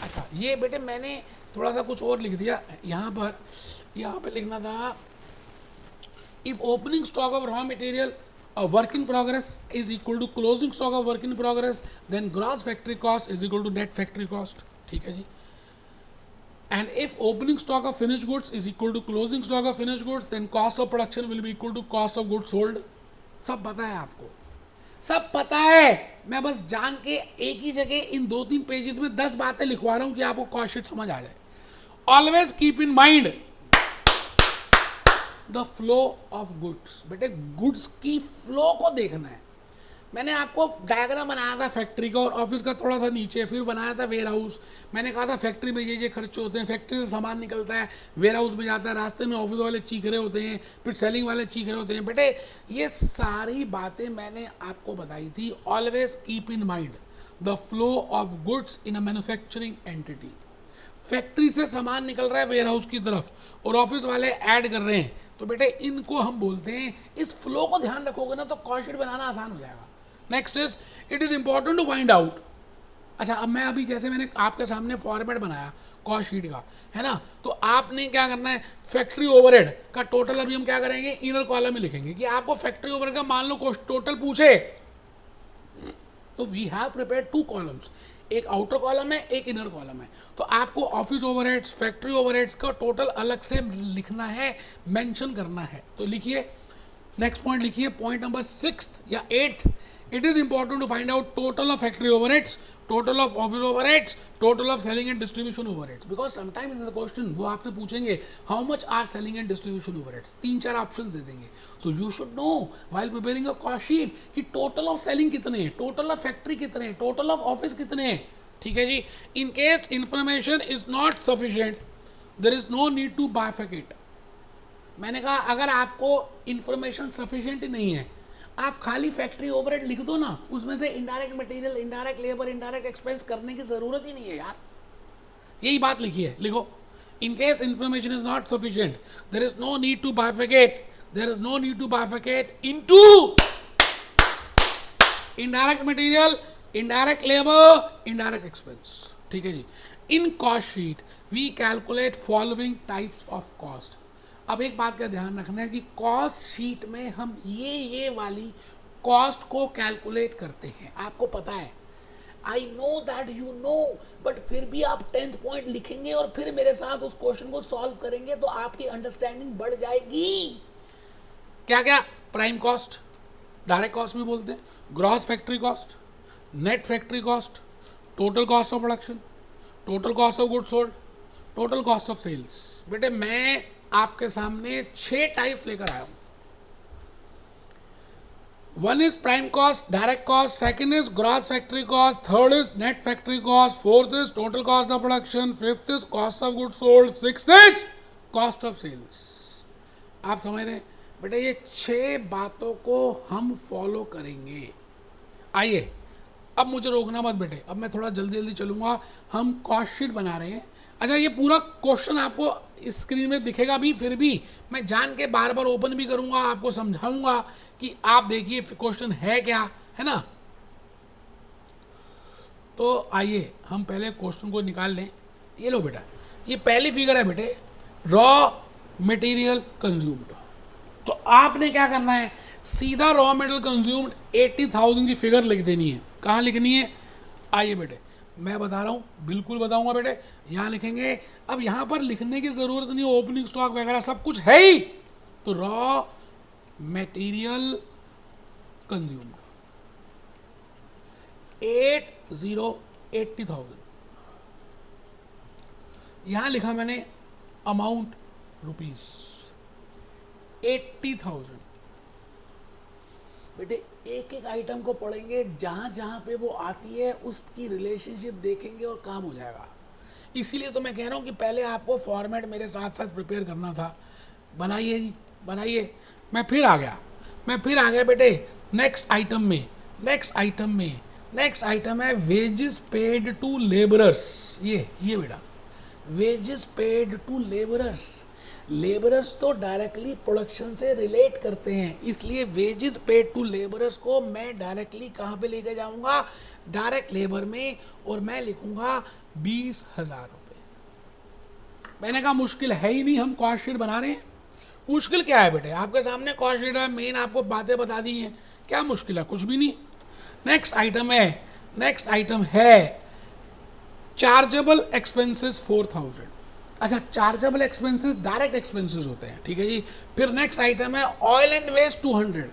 अच्छा ये बेटे मैंने थोड़ा सा कुछ और लिख दिया यहाँ पे लिखना था if opening stock of raw material work in progress is equal to closing stock of work in progress, then gross factory cost is equal to net factory cost. ठीक है जी. And if opening stock of finished goods is equal to closing stock of finished goods, then cost of production will be equal to cost of goods sold. सब पता है आपको, सब पता है. मैं बस जान के एक ही जगह इन 2-3 पेजेस में 10 बातें लिखवा रहा हूं कि आपको कॉस्ट शीट समझ आ जाए. Always keep in mind the flow of goods. बेटे गुड्स की फ्लो को देखना है. मैंने आपको डायग्राम बनाया था फैक्ट्री का और ऑफिस का थोड़ा सा नीचे, फिर बनाया था वेयर हाउस. मैंने कहा था फैक्ट्री में ये खर्चे होते हैं, फैक्ट्री से सामान निकलता है, वेयर हाउस में जाता है, रास्ते में ऑफिस वाले चीख रहे होते हैं, फिर सेलिंग वाले चीख रहे होते हैं. बेटे ये सारी बातें मैंने आपको बताई थी. Always keep in mind the flow of goods in a manufacturing entity. Factory से सामान निकल रहा है वेयर हाउस की तरफ और ऑफिस वाले ऐड कर रहे हैं, तो बेटे इनको हम बोलते हैं. इस फ्लो को ध्यान रखोगे ना तो कॉस्ट शीट बनाना आसान हो जाएगा. Next is it is important to find out. अच्छा अब मैं अभी जैसे मैंने आपके सामने फॉर्मेट बनाया कॉस्ट शीट का, है ना, तो आपने क्या करना है, फैक्ट्री ओवरहेड का टोटल अभी हम क्या करेंगे, इनर कॉलम में लिखेंगे कि आपको फैक्ट्री ओवरहेड का मान लो टोटल पूछे तो वी हैव प्रिपेयर्ड 2 कॉलम्स. एक आउटर कॉलम है, एक इनर कॉलम है. तो आपको ऑफिस ओवरहेड्स, फैक्ट्री ओवरहेड्स का टोटल अलग से लिखना है, मेंशन करना है. तो लिखिए, नेक्स्ट पॉइंट लिखिए, पॉइंट नंबर 6 या 8. It is important to find out total of factory overheads, total of office overheads, total of selling and distribution overheads. Because sometimes in the question वो आपसे पूछेंगे how much are selling and distribution overheads. 3-4 options दे देंगे. So you should know while preparing a cost sheet कि total of selling कितने हैं, total of factory कितने हैं, total of office कितने हैं. ठीक है जी. In case information is not sufficient, there is no need to bifurcate. मैंने कहा अगर आपको information sufficient नहीं है, आप खाली फैक्ट्री ओवरहेड लिख दो ना, उसमें से indirect material, indirect labour, indirect expense करने की जरूरत ही नहीं है यार. यही बात लिखी है, लिखो. In case information is not sufficient, there is no need to bifurcate, there is no need to bifurcate into indirect material, indirect labour, indirect expense. ठीक है जी. In cost sheet we calculate following types of cost. अब एक बात का ध्यान रखना है कि कॉस्ट शीट में हम ये वाली कॉस्ट को कैलकुलेट करते हैं. आपको पता है, I know that you know, but फिर भी आप 10th पॉइंट लिखेंगे और फिर मेरे साथ उस क्वेश्चन को सॉल्व करेंगे तो आपकी अंडरस्टैंडिंग बढ़ जाएगी. क्या क्या? प्राइम कॉस्ट, डायरेक्ट कॉस्ट भी बोलते हैं, gross factory cost, net factory cost, total cost of production, total cost of goods sold, total cost of sales. बेटे मैं आपके सामने 6 टाइप्स लेकर आया हूं. 1 is prime cost, direct cost, second is gross factory cost, third is net factory cost, fourth is total cost of production, fifth is cost of goods sold, sixth is cost of sales. आप समझ रहे हैं बेटा, ये 6 बातों को हम follow करेंगे. आइए अब मुझे रोकना मत बेटे, अब मैं थोड़ा जल्दी जल्दी चलूंगा. हम कॉस्ट शीट बना रहे हैं. अच्छा ये पूरा क्वेश्चन आपको स्क्रीन में दिखेगा भी, फिर भी मैं जान के बार बार ओपन भी करूंगा, आपको समझाऊंगा कि आप देखिए क्वेश्चन है क्या, है ना. तो आइए हम पहले क्वेश्चन को निकाल लें. ये लो बेटा, ये पहली फिगर है बेटे, रॉ मटेरियल कंज्यूम्ड. तो आपने क्या करना है, सीधा रॉ मटेरियल कंज्यूम्ड 80,000 की फिगर लिख देनी है. कहाँ लिखनी है? आइए बेटे मैं बता रहा हूँ, बिल्कुल बताऊंगा बेटे. यहाँ लिखेंगे. अब यहाँ पर लिखने की जरूरत नहीं, ओपनिंग स्टॉक वगैरह सब कुछ है ही. तो रॉ मटेरियल कंज्यूम्ड 80,000. यहाँ लिखा मैंने अमाउंट रुपीस 80,000. बेटे एक एक आइटम को पढ़ेंगे, जहाँ जहाँ पे वो आती है उसकी रिलेशनशिप देखेंगे और काम हो जाएगा. इसीलिए तो मैं कह रहा हूँ कि पहले आपको फॉर्मेट मेरे साथ साथ प्रिपेयर करना था. बनाइए जी, बनाइए. मैं फिर आ गया बेटे नेक्स्ट आइटम में. नेक्स्ट आइटम है वेजेस पेड टू लेबरर्स. ये बेटा wages paid to labourers. Labourers तो डायरेक्टली प्रोडक्शन से रिलेट करते हैं, इसलिए वेजेस पेड टू लेबरर्स को मैं डायरेक्टली कहाँ पे लेके जाऊंगा, डायरेक्ट लेबर में, और मैं लिखूंगा 20,000 रुपये। मैंने कहा मुश्किल है ही नहीं, हम कॉस्ट शीट बना रहे हैं। मुश्किल क्या है बेटे, आपके सामने कॉस्ट शीट है, मेन आपको बातें बता दी हैं, क्या मुश्किल है, कुछ भी नहीं। नेक्स्ट आइटम है चार्जेबल एक्सपेंसेस 4,000। अच्छा, चार्जेबल एक्सपेंसेस डायरेक्ट एक्सपेंसेस होते हैं, ठीक है जी। फिर नेक्स्ट आइटम है ऑयल एंड वेस्ट 200।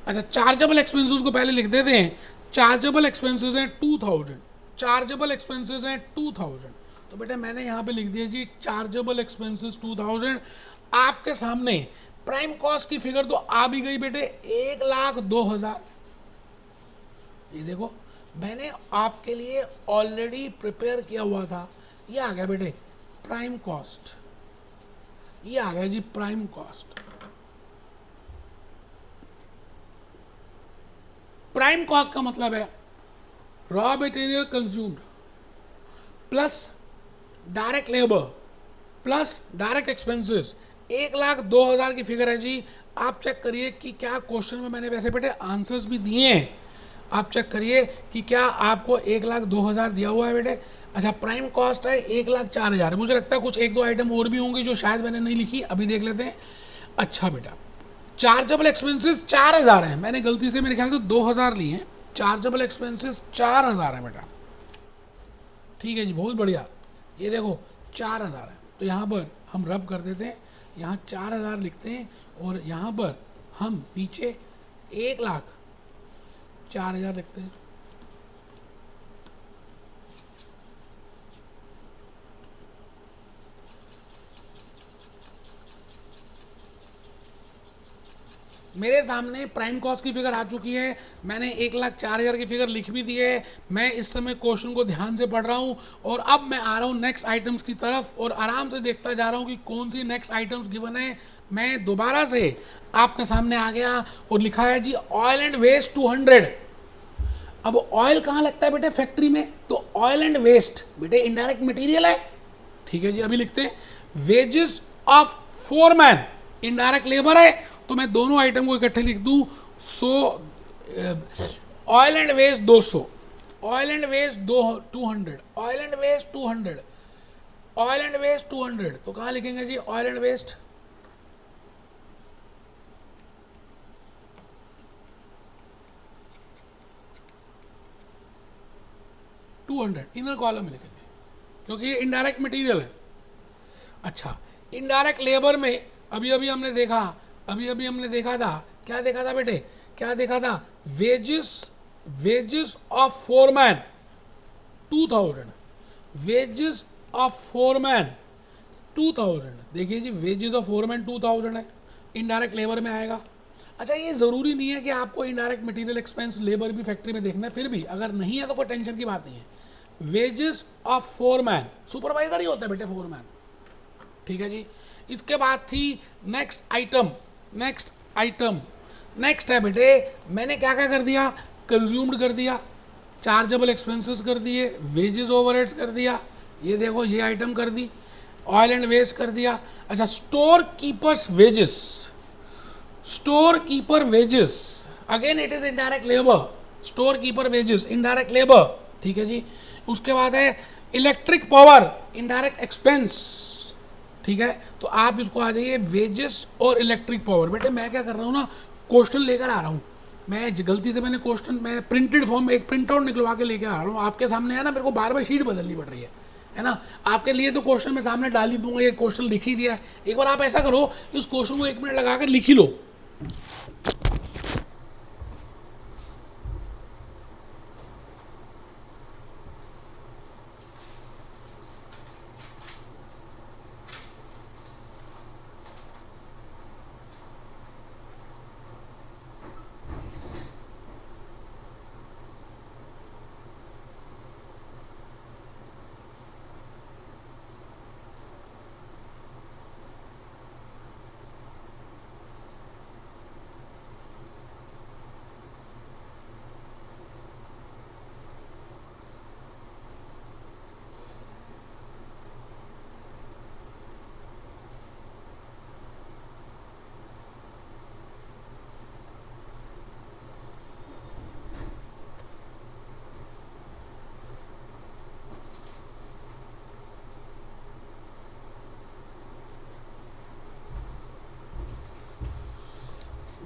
अच्छा, चार्जेबल एक्सपेंसेस को पहले लिख देते हैं। चार्जेबल एक्सपेंसेस हैं 2000, चार्जेबल एक्सपेंसेस हैं 2000। तो बेटा मैंने यहाँ पे लिख दिया जी चार्जेबल एक्सपेंसेस 2000। आपके सामने प्राइम कॉस्ट की फिगर तो आ भी गई बेटे, 1,02,000। ये देखो मैंने आपके लिए ऑलरेडी प्रिपेयर किया हुआ था, ये आ गया बेटे प्राइम कॉस्ट, ये आ गया जी प्राइम कॉस्ट। प्राइम कॉस्ट का मतलब है raw material consumed plus direct labour plus direct expenses. 1,02,000 की फिगर है जी। आप चेक करिए कि क्या क्वेश्चन में मैंने वैसे बेटे आंसर्स भी दिए हैं, आप चेक करिए कि क्या आपको 1,02,000 दिया हुआ है बेटे। अच्छा, प्राइम कॉस्ट है 1,04,000। मुझे लगता है कुछ एक दो आइटम और भी होंगी जो शायद मैंने नहीं लिखी, अभी देख लेते हैं। अच्छा बेटा, चार्जेबल एक्सपेंसेस 4,000 है, मैंने गलती से मेरे ख्याल से 2,000 लिए हैं। चार्जेबल एक्सपेंसेस 4,000 है बेटा, ठीक है जी, बहुत बढ़िया। ये देखो 4,000 है, तो यहाँ पर हम रब कर देते हैं, यहाँ 4,000 लिखते हैं और यहाँ पर हम नीचे 1,04,000 लिखते हैं। मेरे सामने प्राइम कॉस्ट की फिगर आ चुकी है, मैंने 1,04,000 की फिगर लिख भी दी है। मैं इस समय क्वेश्चन को ध्यान से पढ़ रहा हूँ और अब मैं आ रहा हूँ नेक्स्ट आइटम्स की तरफ और आराम से देखता जा रहा हूँ कि कौन सी नेक्स्ट आइटम्स गिवन है। मैं दोबारा से आपके सामने आ गया और लिखा है जी ऑयल एंड वेस्ट 200। अब ऑयल कहाँ लगता है बेटे, फैक्ट्री में, तो ऑयल एंड वेस्ट बेटे इनडायरेक्ट मटेरियल है, ठीक है जी। अभी लिखते हैं wages of foreman, indirect labour है, तो मैं दोनों आइटम को इकट्ठे लिख दूं। So oil and waste 200, oil and waste 200, oil and waste 200, oil and waste 200। तो कहाँ लिखेंगे जी oil and waste, inner column में लिखेंगे क्योंकि ये इनडायरेक्ट मटेरियल है। अच्छा, इनडायरेक्ट लेबर में अभी अभी हमने देखा, क्या देखा था बेटे, क्या देखा था, wages of foreman 2000, wages of foreman 2000। देखिए जी वेजेस ऑफ फोरमैन 2000 है, इनडायरेक्ट लेबर में आएगा। अच्छा, ये ज़रूरी नहीं है कि आपको इनडायरेक्ट मटेरियल एक्सपेंस लेबर भी फैक्ट्री में देखना है, फिर भी अगर नहीं है तो कोई टेंशन की बात नहीं है। वेजेस ऑफ फोरमैन, सुपरवाइजर ही होता है बेटे फोरमैन, ठीक है जी। इसके बाद थी नेक्स्ट है बेटे, मैंने क्या क्या कर दिया, कंज्यूम्ड कर दिया, चार्जेबल एक्सपेंसेस कर दिए, वेजेस ओवरहेड्स कर दिया, ये देखो ये आइटम कर दी, ऑयल एंड वेस्ट कर दिया। अच्छा, store keepers wages, store keeper wages, again it is indirect labour, store keeper wages indirect labour, ठीक है जी। उसके बाद है इलेक्ट्रिक पावर, इनडायरेक्ट एक्सपेंस, ठीक है। तो आप इसको आ जाइए वेजेस और इलेक्ट्रिक पावर। बेटे मैं क्या कर रहा हूँ ना, क्वेश्चन लेकर आ रहा हूँ, मैं गलती से मैंने क्वेश्चन मैं प्रिंटेड फॉर्म एक प्रिंट आउट निकलवा के लेके आ रहा हूँ आपके सामने, है ना। मेरे को बार बार शीट बदलनी पड़ रही है ना। आपके लिए तो क्वेश्चन मैं सामने डाल ही दूंगा, ये क्वेश्चन लिख ही दिया है। एक बार आप ऐसा करो, इस क्वेश्चन को 1 मिनट लगा कर लिख ही लो।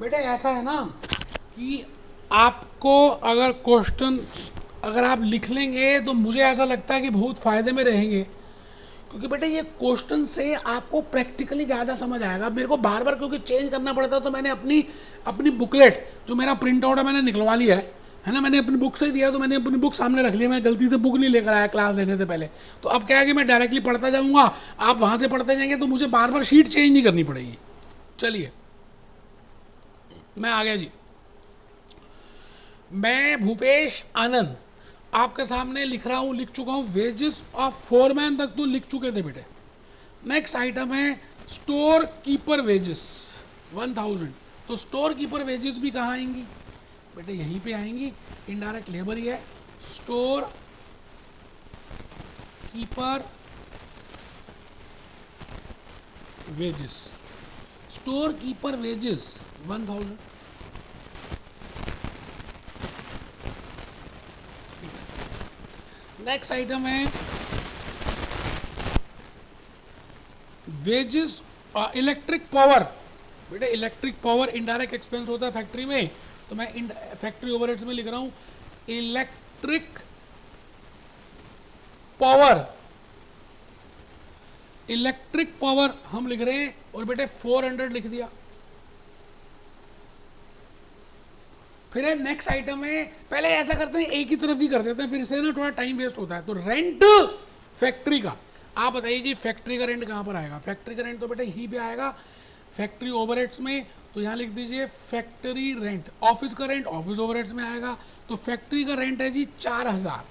बेटे ऐसा है ना कि आपको अगर क्वेश्चन अगर आप लिख लेंगे तो मुझे ऐसा लगता है कि बहुत फ़ायदे में रहेंगे, क्योंकि बेटे ये क्वेश्चन से आपको प्रैक्टिकली ज़्यादा समझ आएगा। मेरे को बार बार क्योंकि चेंज करना पड़ता है, तो मैंने अपनी अपनी बुकलेट जो मेरा प्रिंट आउट है मैंने निकलवा लिया है ना। मैंने अपनी बुक से ही दिया, तो मैंने अपनी बुक सामने रख लिया। मैं गलती से बुक नहीं लेकर आया क्लास लेने से पहले। तो अब क्या है कि मैं डायरेक्टली पढ़ता जाऊँगा, आप वहाँ से पढ़ते जाएंगे, तो मुझे बार बार शीट चेंज नहीं करनी पड़ेगी। चलिए मैं आ गया जी। मैं भूपेश आनंद आपके सामने लिख रहा हूँ, लिख चुका हूँ। वेजेस ऑफ फोरमैन तक तो लिख चुके थे बेटे। नेक्स्ट आइटम है स्टोर कीपर वेजेस 1000। तो स्टोर कीपर वेजेस भी कहाँ आएंगी बेटे? यहीं पे आएंगी, इनडायरेक्ट लेबर ही है। Store keeper wages, store keeper wages 1000। Next item है वेजेस इलेक्ट्रिक पावर। बेटे इलेक्ट्रिक पावर इनडायरेक्ट एक्सपेंस होता है फैक्ट्री में, तो मैं फैक्ट्री ओवरहेड्स में लिख रहा हूं इलेक्ट्रिक पावर। इलेक्ट्रिक पावर हम लिख रहे हैं, और बेटे 400 लिख दिया। फिर है नेक्स्ट आइटम है, पहले ऐसा करते हैं एक ही तरफ ही कर देते हैं, फिर से ना थोड़ा टाइम वेस्ट होता है। तो रेंट फैक्ट्री का, आप बताइए जी फैक्ट्री का रेंट कहाँ पर आएगा? फैक्ट्री का रेंट तो बेटा यहीं पे आएगा फैक्ट्री ओवरहेड्स में। तो यहाँ लिख दीजिए फैक्ट्री रेंट। ऑफिस का रेंट ऑफिस ओवरहेड्स में आएगा। तो फैक्ट्री का रेंट है जी 4000।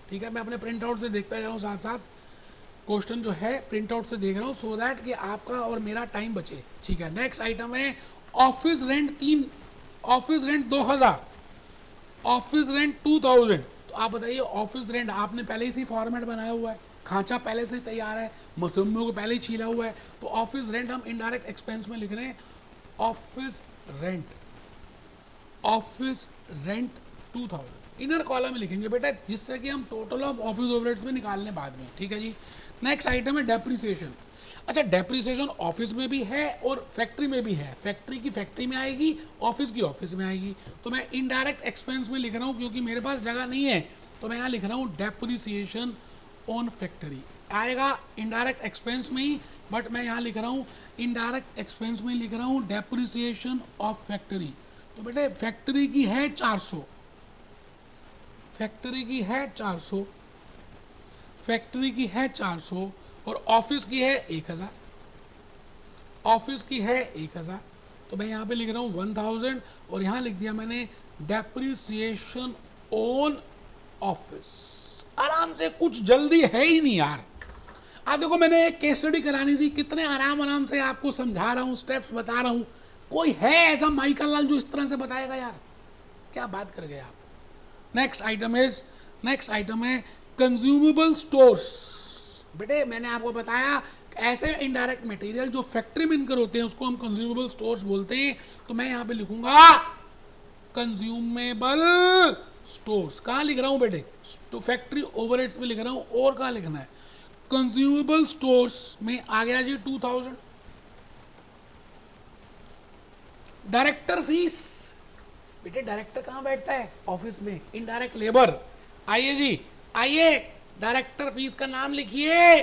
ठीक है, मैं अपने प्रिंट आउट से देखता जा रहा हूँ, साथ साथ क्वेश्चन जो है प्रिंट आउट से देख रहा हूँ, सो दैट कि आपका और मेरा टाइम बचे। ठीक है, नेक्स्ट आइटम है office rent 3, office rent 2000, office rent 2000। तो आप बताइए ऑफिस रेंट आपने पहले ही थी फॉर्मेट बनाया हुआ है, खांचा पहले से तैयार है, मसम्मियों को पहले ही छीला हुआ है। तो ऑफिस रेंट हम इनडायरेक्ट एक्सपेंस में लिख रहे हैं office rent, office rent 2000 inner column में लिखेंगे बेटा, जिससे कि हम टोटल ऑफ ऑफिस ओवरहेड्स में निकाल लें बाद में। ठीक है जी। नेक्स्ट आइटम है डेप्रिसिएशन। अच्छा, डेप्रिसिएशन ऑफिस में भी है और फैक्ट्री में भी है। फैक्ट्री की फैक्ट्री में आएगी, ऑफिस की ऑफिस में आएगी। तो मैं इनडायरेक्ट एक्सपेंस में लिख रहा हूँ, क्योंकि मेरे पास जगह नहीं है, तो मैं यहाँ लिख रहा हूँ डेप्रिसिएशन ऑन फैक्ट्री। आएगा इनडायरेक्ट एक्सपेंस में ही, बट मैं यहाँ लिख रहा हूँ इनडायरेक्ट एक्सपेंस में लिख रहा हूँ डेप्रिसिएशन ऑफ फैक्ट्री। तो बेटे फैक्ट्री की है 400, फैक्ट्री की है 400, फैक्ट्री की है 400, और ऑफिस की है 1000, ऑफिस की है 1000। तो मैं यहाँ पे लिख रहा हूँ 1000, और यहाँ लिख दिया मैंने डेप्रिसिएशन ऑन ऑफिस। आराम से, कुछ जल्दी है ही नहीं यार। आप देखो, मैंने एक केस स्टडी करानी थी, कितने आराम आराम से आपको समझा रहा हूँ, स्टेप्स बता रहा हूँ। कोई है ऐसा माइकल लाल जो इस तरह से बताएगा यार? क्या बात कर गए आप। नेक्स्ट आइटम है कंज्यूमेबल स्टोर्स। बेटे मैंने आपको बताया ऐसे इनडायरेक्ट मटेरियल जो फैक्ट्री में इनकर होते हैं उसको हम कंज्यूमेबल स्टोर्स बोलते हैं। तो मैं यहाँ पे लिखूंगा कंज्यूमेबल स्टोर्स। कहाँ लिख रहा हूँ बेटे? तो फैक्ट्री ओवरहेड्स में लिख रहा हूँ, और कहाँ लिखना है? कंज्यूमेबल स्टोर्स में आ गया जी 2000। डायरेक्टर फीस, बेटे डायरेक्टर कहाँ बैठता है? ऑफिस में। इनडायरेक्ट लेबर, आइए जी आइए, डायरेक्टर फीस का नाम लिखिए।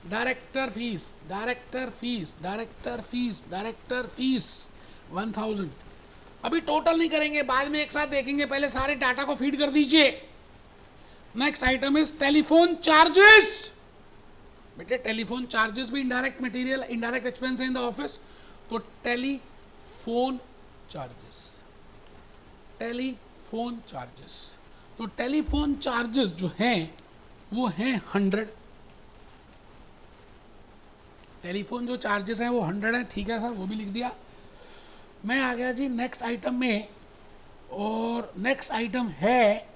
Director fees, director fees, director fees, director fees 1000। अभी टोटल नहीं करेंगे, बाद में एक साथ देखेंगे, पहले सारे डाटा को फीड कर दीजिए। Next item is telephone charges. बेटे टेलीफोन चार्जेस भी इनडायरेक्ट मटेरियल, इनडायरेक्ट एक्सपेंस है इन द ऑफिस। तो टेलीफोन चार्जेस, टेलीफोन चार्जेस। तो टेलीफोन चार्जेस जो हैं वो हैं 100। टेलीफोन जो चार्जेस हैं वो 100 है। ठीक है सर, वो भी लिख दिया। मैं आ गया जी नेक्स्ट आइटम में, और नेक्स्ट आइटम है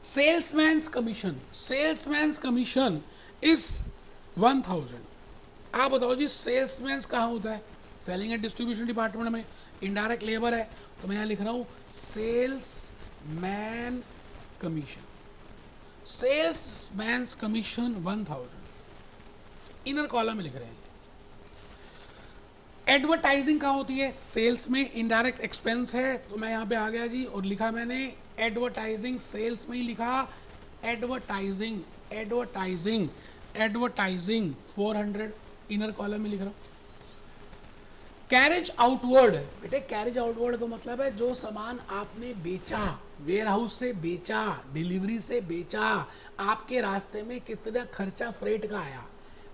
salesman's commission. Salesman's commission is 1000। आप बताओ जी सेल्समैन्स कहाँ होता है? सेलिंग एंड डिस्ट्रीब्यूशन डिपार्टमेंट में। इनडायरेक्ट लेबर है, तो मैं यहाँ लिख रहा हूँ salesman commission, salesman's commission 1000 inner column में लिख रहे हैं। एडवर्टाइजिंग कहाँ होती है? सेल्स में। इनडायरेक्ट एक्सपेंस है, तो मैं यहाँ पे आ गया जी और लिखा मैंने एडवर्टाइजिंग, सेल्स में ही लिखा advertising, advertising, advertising 400 inner column में लिख रहा हूँ। कैरेज आउटवर्ड, बेटे कैरेज आउटवर्ड का मतलब है जो सामान आपने बेचा, वेयर हाउस से बेचा, डिलीवरी से बेचा, आपके रास्ते में कितना खर्चा फ्रेट का आया,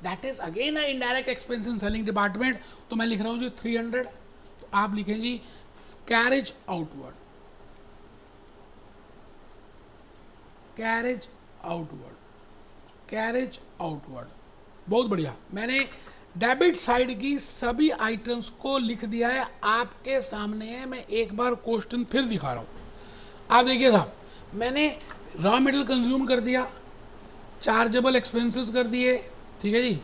that is again a indirect expense in selling department. तो मैं लिख रहा हूँ जी 300, तो आप लिखेंगी carriage outward, carriage outward, carriage outward. बहुत बढ़िया, मैंने डेबिट साइड की सभी आइटम्स को लिख दिया है, आपके सामने है। मैं एक बार क्वेश्चन फिर दिखा रहा हूँ, आप देखिए साहब, मैंने रॉ मटेरियल कंज्यूम कर दिया, चार्जेबल एक्सपेंसेस कर दिए, ठीक है जी,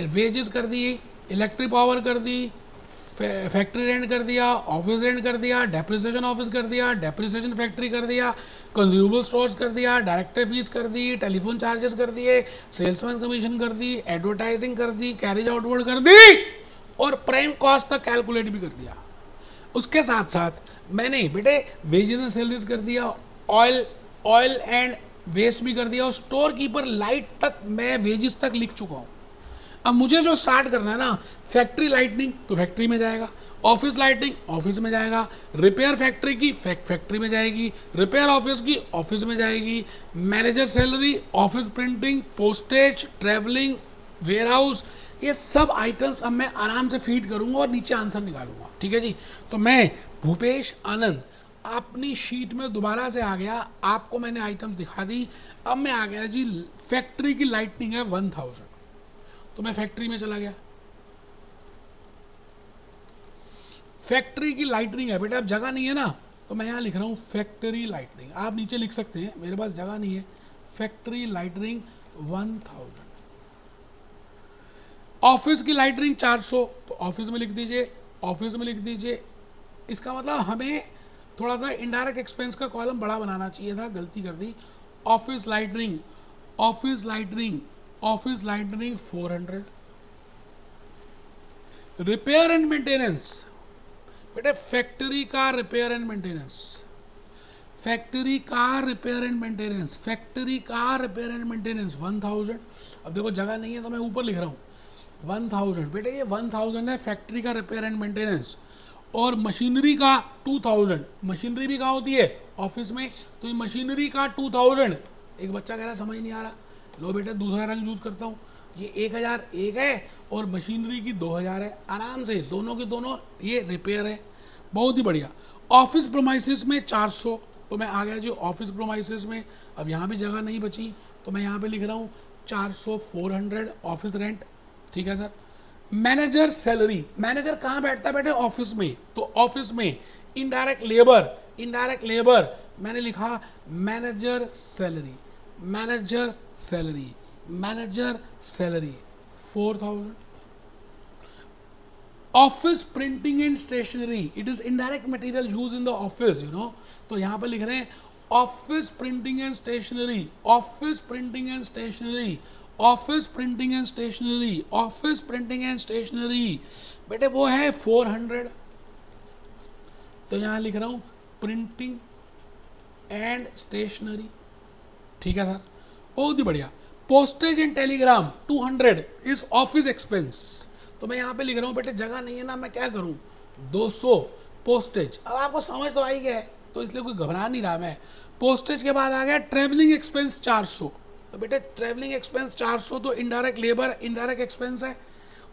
वेजेस कर दिए, इलेक्ट्रिक पावर कर दी, फैक्ट्री रेंट कर दिया, ऑफिस रेंट कर दिया, डेप्रिसिएशन ऑफिस कर दिया, डेप्रिसिएशन फैक्ट्री कर दिया, कंज्यूमेबल स्टोर्स कर दिया, डायरेक्टर फीस कर दी, टेलीफोन चार्जेस कर दिए, सेल्समैन कमीशन कर दी, एडवर्टाइजिंग कर दी, कैरेज आउटवर्ड कर दी और प्राइम कॉस्ट तक कैलकुलेट भी कर दिया। उसके साथ साथ मैंने बेटे वेजेस एंड सैलरीज कर दिया, ऑयल एंड वेस्ट भी कर दिया और स्टोर कीपर लाइट तक मैं वेजेस तक लिख चुका हूँ। अब मुझे जो स्टार्ट करना है ना, फैक्ट्री लाइटनिंग तो फैक्ट्री में जाएगा, ऑफिस लाइटनिंग ऑफिस में जाएगा, रिपेयर फैक्ट्री की फैक्ट्री में जाएगी, रिपेयर ऑफिस की ऑफिस में जाएगी, manager salary, office printing, postage, travelling, warehouse, ये सब आइटम्स अब मैं आराम से फीड करूंगा और नीचे आंसर निकालूंगा। ठीक है जी, तो मैं भूपेश आनंद अपनी शीट में दोबारा से आ गया, आपको मैंने आइटम्स दिखा दी। अब मैं आ गया जी, फैक्ट्री की लाइटनिंग है 1000, तो मैं फैक्ट्री में चला गया। फैक्ट्री की लाइटनिंग है बेटा, अब जगह नहीं है ना, तो मैं यहाँ लिख रहा हूँ फैक्ट्री लाइटनिंग, आप नीचे लिख सकते हैं, मेरे पास जगह नहीं है। Factory lightning 1000। ऑफिस की लाइटनिंग 400, तो ऑफिस में लिख दीजिए, ऑफिस में लिख दीजिए। इसका मतलब हमें थोड़ा सा इनडायरेक्ट एक्सपेंस का कॉलम बड़ा बनाना चाहिए था, गलती कर दी। Office lightning, office lightning, office lightning 400। Repair and maintenance, बेटे फैक्ट्री का रिपेयर एंड मेंटेनेंस, फैक्ट्री का रिपेयर एंड मेंटेनेंस, फैक्ट्री का रिपेयर एंड मेंटेनेंस 1000। अब देखो जगह नहीं है तो मैं ऊपर लिख रहा हूँ 1000, बेटे ये 1000 है फैक्ट्री का रिपेयर एंड मेंटेनेंस। और मशीनरी का 2000, मशीनरी भी कहाँ होती है? ऑफिस में, तो ये मशीनरी का 2000। एक बच्चा कह रहा है समझ नहीं आ रहा, लो बेटा दूसरा रंग यूज करता हूँ, ये 1001 है और मशीनरी की 2000 है, आराम से दोनों के दोनों ये रिपेयर है, बहुत ही बढ़िया। ऑफिस प्रोमाइसिस में 400, तो मैं आ गया जी ऑफिस प्रोमाइसिस में। अब यहाँ भी जगह नहीं बची, तो मैं यहाँ पे लिख रहा हूँ 400 400 ऑफिस रेंट, ठीक है सर। मैनेजर सैलरी, मैनेजर कहाँ बैठता है बेटे? ऑफिस में, तो ऑफिस में। इनडायरेक्ट लेबर, इनडायरेक्ट लेबर मैंने लिखा manager salary, manager salary, manager salary 4000। Office printing and stationery, it is indirect material use in the office, you know, तो यहां पर लिख रहे हैं office printing and stationery, office printing and stationery, office printing and stationery, office printing and stationery, बेटे वो है 400। तो यहां लिख रहा हूं प्रिंटिंग एंड स्टेशनरी, ठीक है सर, बहुत ही बढ़िया। Postage and Telegram 200 is office expense, तो मैं यहाँ पे लिख रहा हूँ बेटे जगह नहीं है ना, मैं क्या करूँ 200 पोस्टेज। अब आपको समझ तो आई गया, तो इसलिए कोई घबरा नहीं रहा मैं। पोस्टेज के बाद आ गया ट्रेवलिंग एक्सपेंस 400, तो बेटे ट्रेवलिंग एक्सपेंस 400 तो इनडायरेक्ट लेबर इनडायरेक्ट एक्सपेंस है,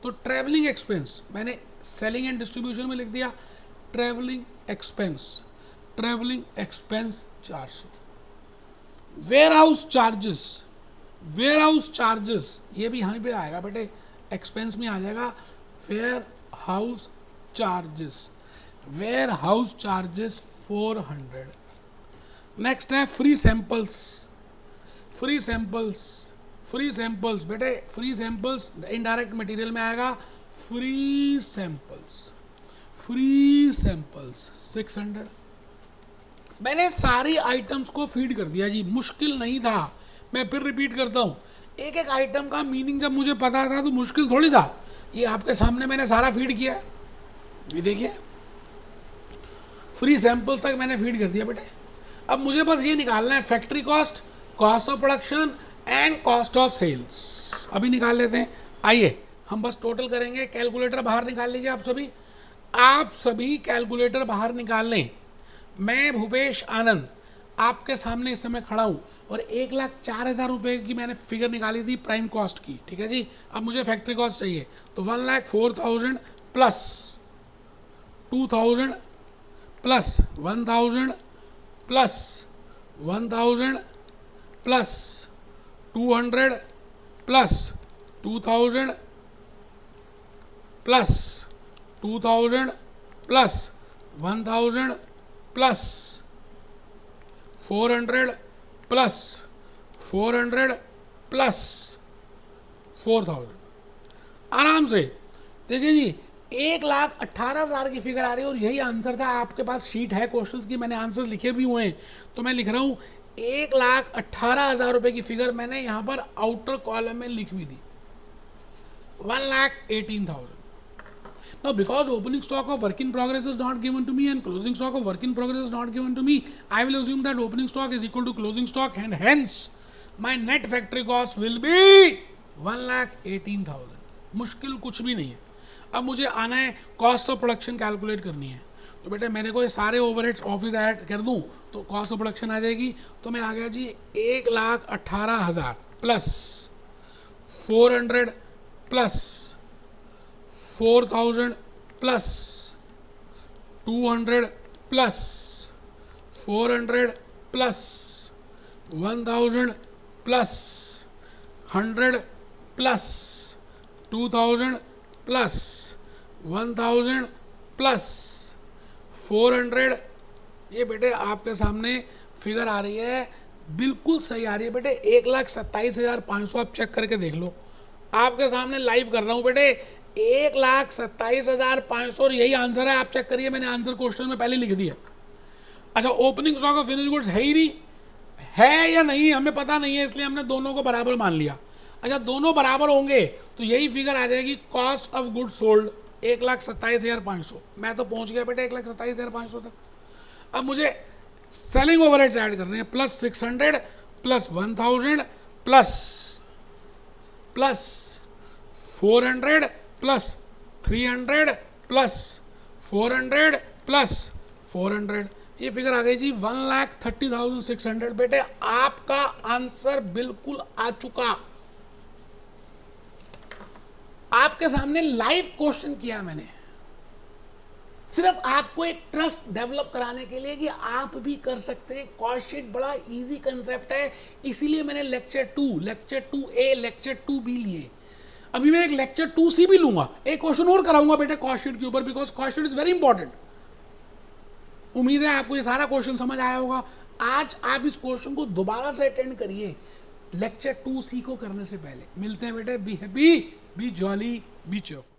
तो ट्रेवलिंग एक्सपेंस मैंने सेलिंग एंड डिस्ट्रीब्यूशन में लिख दिया travelling expense, travelling expense 400। Warehouse charges, warehouse charges ये भी यहाँ पे आएगा बेटे, एक्सपेंस में आ जाएगा warehouse charges, warehouse charges 400। Next है free samples, free samples, free samples बेटे फ्री सैंपल्स इनडायरेक्ट मटेरियल में आएगा फ्री सैंपल्स, फ्री सैंपल्स 600। मैंने सारी आइटम्स को फीड कर दिया जी, मुश्किल नहीं था। मैं फिर रिपीट करता हूँ, एक एक आइटम का मीनिंग जब मुझे पता था तो मुश्किल थोड़ी था। ये आपके सामने मैंने सारा फीड किया है, ये देखिए फ्री सैंपल्स तक मैंने फीड कर दिया बेटे। अब मुझे बस ये निकालना है factory cost, cost of production and cost of sales. अभी निकाल लेते हैं, आइए हम बस टोटल करेंगे। कैलकुलेटर बाहर निकाल लीजिए आप सभी कैलकुलेटर बाहर निकाल लें। मैं भूपेश आनंद आपके सामने इस समय खड़ा हूँ और 1,04,000 रुपये की मैंने फिगर निकाली थी प्राइम कॉस्ट की, ठीक है जी। अब मुझे फैक्ट्री कॉस्ट चाहिए, तो 1,04,000 plus 2,000 plus 1,000 plus 1,000 plus 200 plus 2,000 plus 2,000 plus 1,000 plus 400 plus 400 plus 4,000। आराम से देखिए जी, 1,18,000 की फिगर आ रही है और यही आंसर था। आपके पास शीट है क्वेश्चंस की, मैंने आंसर्स लिखे भी हुए हैं, तो मैं लिख रहा हूँ 1,18,000 रुपये की फिगर मैंने यहाँ पर आउटर कॉलम में लिख भी दी, 1,18,000। Now, because opening stock of work in progress is not given to me and closing stock of work in progress is not given to me, I will assume that opening stock is equal to closing stock and hence my net factory cost will be 1,18,000। मुश्किल कुछ भी नहीं है। अब मुझे आना है cost of production calculate करनी है, तो बेटे मेरे को ये सारे ओवरहेड्स ऑफिस ऐड कर दूं तो कॉस्ट ऑफ प्रोडक्शन आ जाएगी। तो मैं आ गया जी 1,18,000 plus 400 plus 4,000 plus 200 plus 400 plus 1,000 plus 100 plus 2,000 plus 1,000 plus 400। ये बेटे आपके सामने फिगर आ रही है, बिल्कुल सही आ रही है बेटे, 1,27,500। आप चेक करके देख लो, आपके सामने लाइव कर रहा हूँ बेटे, 1,27,500 और यही आंसर है। आप चेक करिए, मैंने आंसर क्वेश्चन में पहले लिख दिया। अच्छा, opening stock of finished goods है ही नहीं, है या नहीं हमें पता नहीं है, इसलिए हमने दोनों को बराबर मान लिया। अच्छा, दोनों बराबर होंगे तो यही फिगर आ जाएगी कॉस्ट ऑफ गुड्स सोल्ड 1,27,500। मैं तो पहुंच गया बेटे 1,27,500 तक। अब मुझे सेलिंग ओवरहेड्स ऐड करने हैं, plus 600 plus 1,000 plus 400 plus 300 plus 400 plus 400। ये फिगर आ गई जी 1,30,600। बेटे आपका आंसर बिल्कुल आ चुका। आपके सामने लाइव क्वेश्चन किया मैंने, सिर्फ आपको एक ट्रस्ट डेवलप कराने के लिए कि आप भी कर सकते हैं। कॉस्ट शीट बड़ा इजी कंसेप्ट है, इसीलिए मैंने lecture 2, lecture 2A, lecture 2B लिए। अभी मैं एक लेक्चर 2C भी लूंगा, एक क्वेश्चन और कराऊंगा बेटे कॉस्ट शीट के ऊपर, because cost sheet is very important. उम्मीद है आपको ये सारा क्वेश्चन समझ आया होगा। आज आप इस क्वेश्चन को दोबारा से अटेंड करिए लेक्चर 2C को करने से पहले। मिलते हैं बेटे, be happy, B jolly, B cheerful.